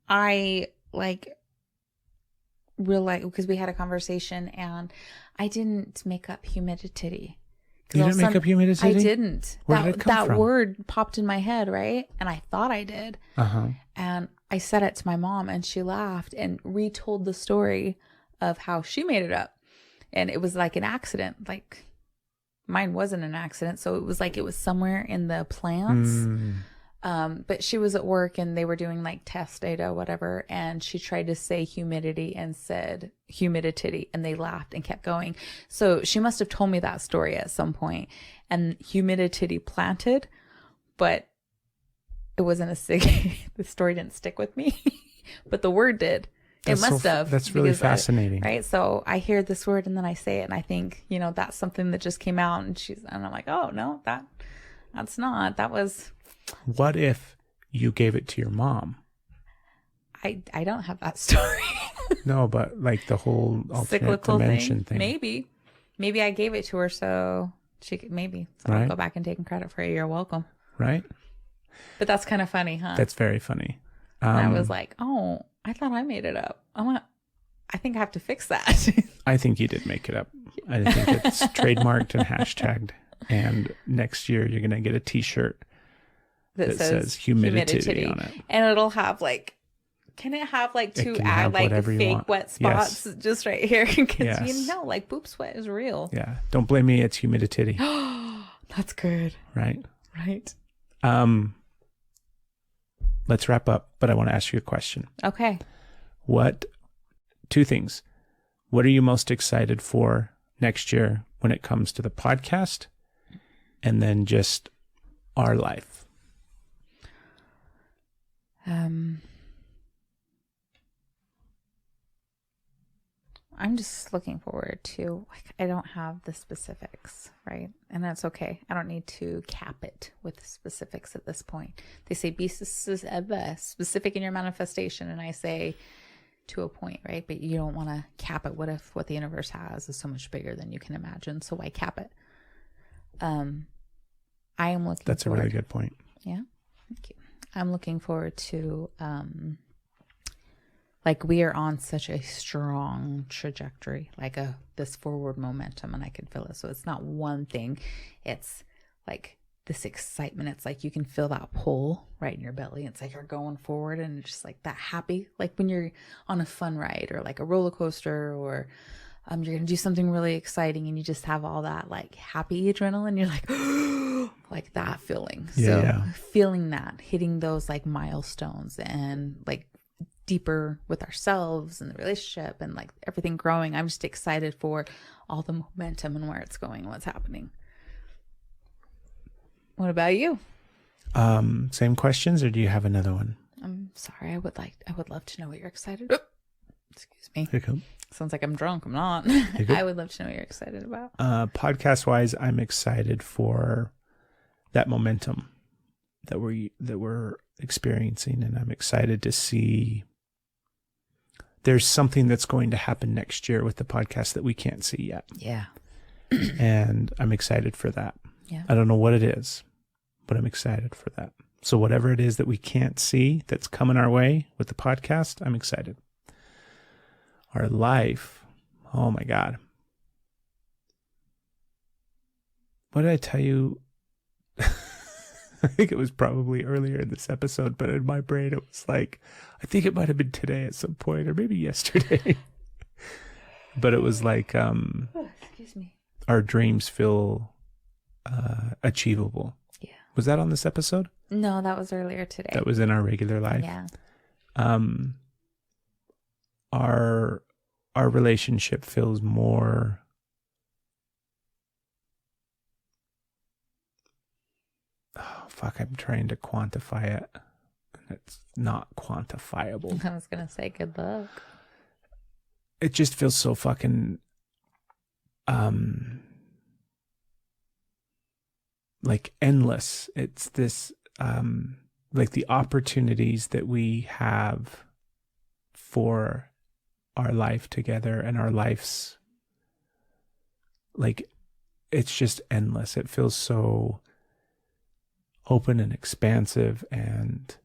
I realized, because we had a conversation and I didn't make up humidity. You didn't make up humidity? I didn't. Where did it come from? That word popped in my head, right? And I thought I did. And I said it to my mom and she laughed and retold the story of how she made it up. And it was like an accident. Like mine wasn't an accident. So it was like it was somewhere in the plants. But she was at work and they were doing like test data, whatever. And she tried to say humidity and said humidity, and they laughed and kept going. So she must have told me that story at some point, and humidity planted, but it wasn't the story didn't stick with me, but the word did. It must have. That's really fascinating. Right. So I hear this word and then I say it and I think, that's something that just came out, and I'm like, oh no, that's not, that was. What if you gave it to your mom? I don't have that story. No, but like the whole alternate cyclical dimension thing. Maybe I gave it to her so she could, so I'll go back and take credit for it. You're welcome. Right. But that's kind of funny, huh? That's very funny. And I was like, oh, I thought I made it up. I think I have to fix that. I think you did make it up. I think it's trademarked and hashtagged. And next year you're gonna get a T-shirt that says humidity on it, and it'll have can it have two fake wet spots just right here? Because like poop sweat is real. Yeah, don't blame me. It's humidity. That's good. Right. Let's wrap up. But I want to ask you a question. Okay. Two things. What are you most excited for next year when it comes to the podcast, and then just our life? I'm just looking forward to, I don't have the specifics, right? And that's okay. I don't need to cap it with specifics at this point. They say be specific in your manifestation, and I say to a point, right? But you don't want to cap it. What if what the universe has is so much bigger than you can imagine? So why cap it? I am looking That's forward. A really good point. Yeah. Thank you. I'm looking forward to, we are on such a strong trajectory, this forward momentum, and I can feel it. So it's not one thing. It's this excitement. It's like you can feel that pull right in your belly. It's like you're going forward, and it's just that happy, when you're on a fun ride or a roller coaster, or you're going to do something really exciting and you just have all that happy adrenaline. You're like that feeling. Feeling that, hitting those milestones and deeper with ourselves and the relationship and everything growing. I'm just excited for all the momentum and where it's going and what's happening. What about you? Same questions, or do you have another one? I'm sorry. I would love to know what you're excited about. Excuse me. Hiccup. Sounds like I'm drunk. I'm not. I would love to know what you're excited about. Podcast wise, I'm excited for that momentum that we're experiencing, and I'm excited to see there's something that's going to happen next year with the podcast that we can't see yet. Yeah. And I'm excited for that. Yeah. I don't know what it is, but I'm excited for that. So whatever it is that we can't see that's coming our way with the podcast, I'm excited. Our life, oh my God. What did I tell you? I think it was probably earlier in this episode, but in my brain it was I think it might have been today at some point, or maybe yesterday. But it was excuse me. Our dreams feel achievable. Yeah. Was that on this episode? No, that was earlier today. That was in our regular life. Yeah. Our relationship feels more I'm trying to quantify it. It's not quantifiable. I was gonna say good luck. It just feels so fucking endless. It's this like the opportunities that we have for our life together and our lives, like, it's just endless. It feels so open and expansive, and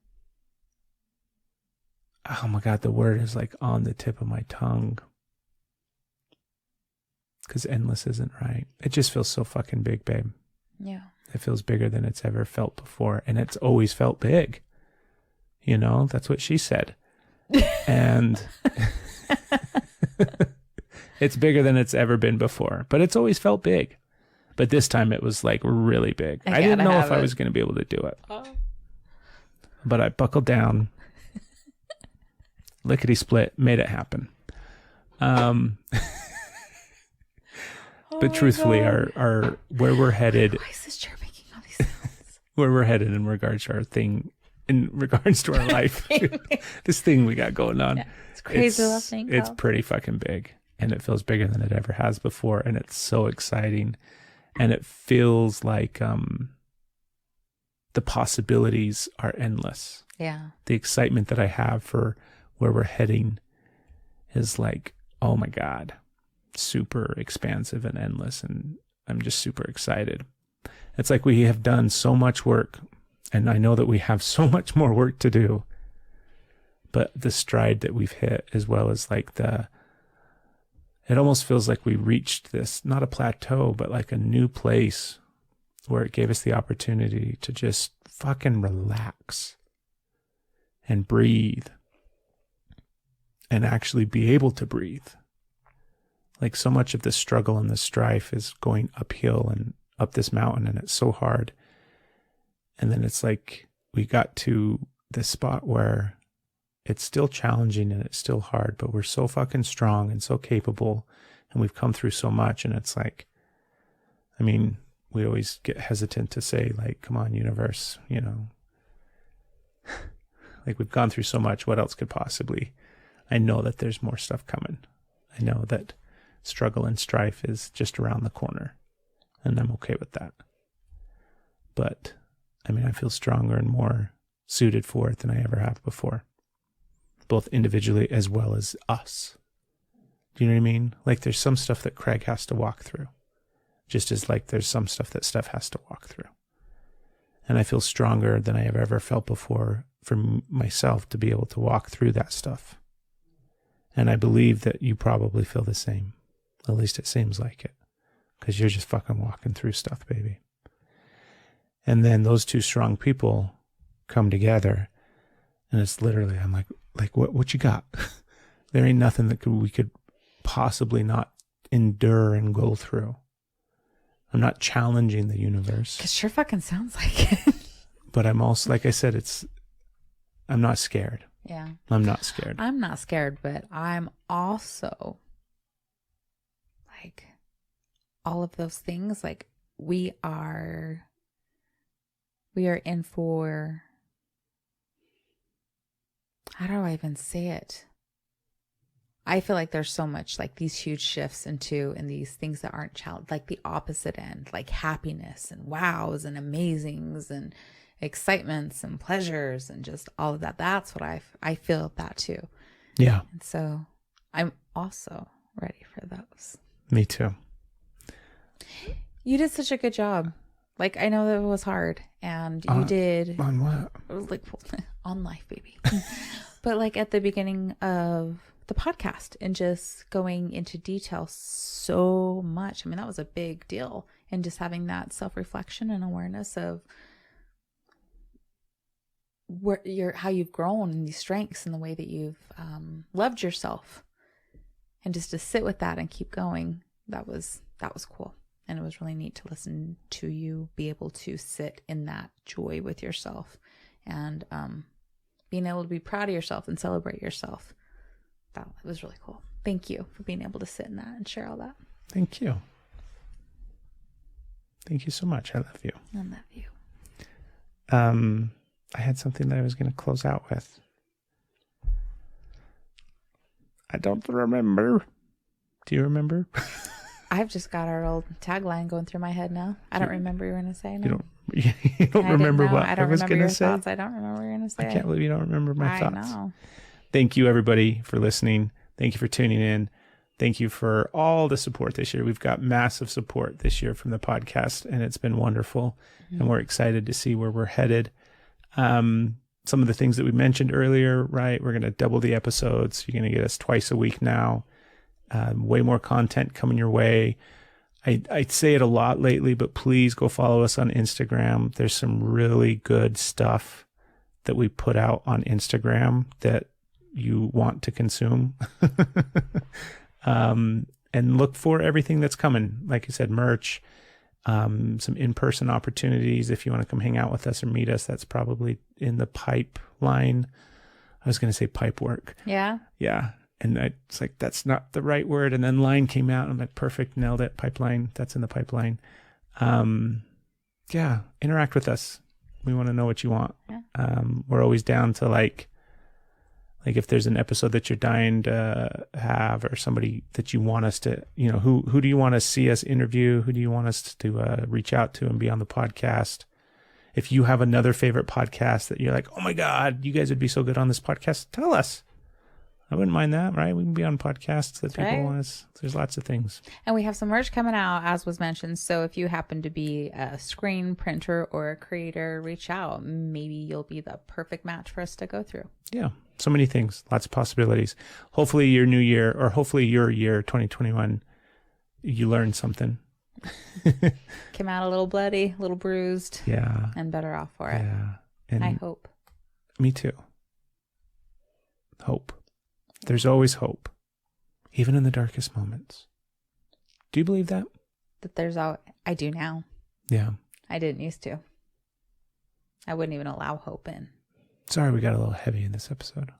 oh my God, the word is like on the tip of my tongue. Because endless isn't right. It just feels so fucking big, babe. Yeah. It feels bigger than it's ever felt before. And it's always felt big. You know, that's what she said. And it's bigger than it's ever been before. But it's always felt big. But this time it was like really big. I didn't know if I was going to be able to do it. But I buckled down. Lickety split. Made it happen. But truthfully, our where we're headed. Why is this chair making all these sounds? Where we're headed in regards to our thing, in regards to our life, this thing we got going on. Yeah, it's crazy little thing. It's pretty fucking big, and it feels bigger than it ever has before, and it's so exciting, and it feels like the possibilities are endless. Yeah. The excitement that I have for where we're heading is like, oh my God, super expansive and endless, and I'm just super excited. It's like we have done so much work, and I know that we have so much more work to do, but the stride that we've hit, as well as like it almost feels like we reached this, not a plateau, but like a new place where it gave us the opportunity to just fucking relax and breathe and actually be able to breathe. Like, so much of the struggle and the strife is going uphill and up this mountain, and it's so hard. And then it's like we got to this spot where it's still challenging and it's still hard, but we're so fucking strong and so capable, and we've come through so much. And it's like, I mean, we always get hesitant to say, like, come on, universe, you know, like, we've gone through so much. What else could possibly? I know that there's more stuff coming. I know that struggle and strife is just around the corner, and I'm okay with that. But I mean, I feel stronger and more suited for it than I ever have before, both individually as well as us. Do you know what I mean? Like, there's some stuff that Craig has to walk through, just as like there's some stuff that Steph has to walk through. And I feel stronger than I have ever felt before for myself to be able to walk through that stuff. And I believe that you probably feel the same. At least it seems like it, because you're just fucking walking through stuff, baby. And then those two strong people come together, and it's literally, I'm like what you got? There ain't nothing that we could possibly not endure and go through. I'm not challenging the universe. It sure fucking sounds like it. But I'm also, like I said, I'm not scared. Yeah. I'm not scared. I'm not scared, but I'm also like, all of those things, like, we are in for, how do I even say it? I feel like there's so much, like, these huge shifts and these things that aren't like the opposite end, like happiness and wows and amazings and excitements and pleasures and just all of that. That's what I feel that too. Yeah. And so I'm also ready for those. Me too. You did such a good job. Like, I know that it was hard, and you did. On what? Like, on life, baby. But like at the beginning of the podcast and just going into detail so much. I mean, that was a big deal. And just having that self-reflection and awareness of how you've grown and these strengths and the way that you've loved yourself, and just to sit with that and keep going. That was cool. And it was really neat to listen to you be able to sit in that joy with yourself, and being able to be proud of yourself and celebrate yourself. That was really cool. Thank you for being able to sit in that and share all that. Thank you. Thank you so much. I love you. I love you. I had something that I was going to close out with. I don't remember. Do you remember? I've just got our old tagline going through my head now. I don't remember what you were going to say. No. You don't remember what I don't I was remember going your to say? thoughts. I don't remember what you were going to say. I can't believe you don't remember my thoughts. I know. Thank you, everybody, for listening. Thank you for tuning in. Thank you for all the support this year. We've got massive support this year from the podcast, and it's been wonderful. Mm-hmm. And we're excited to see where we're headed. Some of the things that we mentioned earlier, right? We're going to double the episodes. You're going to get us twice a week now. Way more content coming your way. I say it a lot lately, but please go follow us on Instagram. There's some really good stuff that we put out on Instagram that you want to consume. And look for everything that's coming. Like you said, merch, some in-person opportunities. If you want to come hang out with us or meet us, that's probably in the pipeline. I was going to say pipe work. Yeah. Yeah. And it's like, that's not the right word. And then line came out. I'm like, perfect. Nailed it. Pipeline. That's in the pipeline. Yeah. Interact with us. We want to know what you want. Yeah. We're always down to like if there's an episode that you're dying to have, or somebody that you want us to, who do you want to see us interview? Who do you want us to reach out to and be on the podcast? If you have another favorite podcast that you're like, oh my God, you guys would be so good on this podcast, tell us. I wouldn't mind that, right? We can be on podcasts that people want us. There's lots of things. And we have some merch coming out, as was mentioned. So if you happen to be a screen printer or a creator, reach out. Maybe you'll be the perfect match for us to go through. Yeah. So many things, lots of possibilities. Hopefully your new year, or hopefully your year 2021, you learned something. Came out a little bloody, a little bruised. Yeah. And better off for it. Yeah. And I hope. Me too. Hope. There's always hope, even in the darkest moments. Do you believe that? That I do now. Yeah. I didn't used to. I wouldn't even allow hope in. Sorry we got a little heavy in this episode.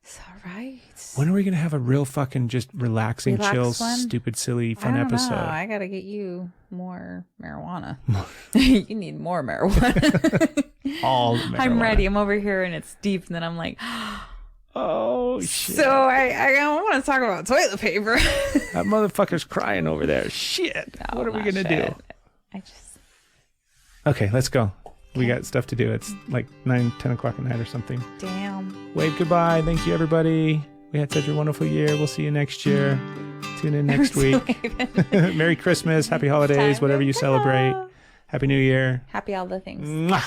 It's all right. When are we going to have a real fucking just relaxing, chill, stupid, silly, fun episode? I got to get you more marijuana. You need more marijuana. All the marijuana. I'm ready. I'm over here and it's deep, and then I'm like... Oh, shit. So I don't want to talk about toilet paper. That motherfucker's crying over there. Shit. No, what are we going to do? Okay, let's go. We got stuff to do. It's like 9-10 o'clock at night or something. Damn. Wave goodbye. Thank you, everybody. We had such a wonderful year. We'll see you next year. Tune in next week. Merry Christmas. Happy holidays. Whatever you celebrate. Happy New Year. Happy all the things. Mwah.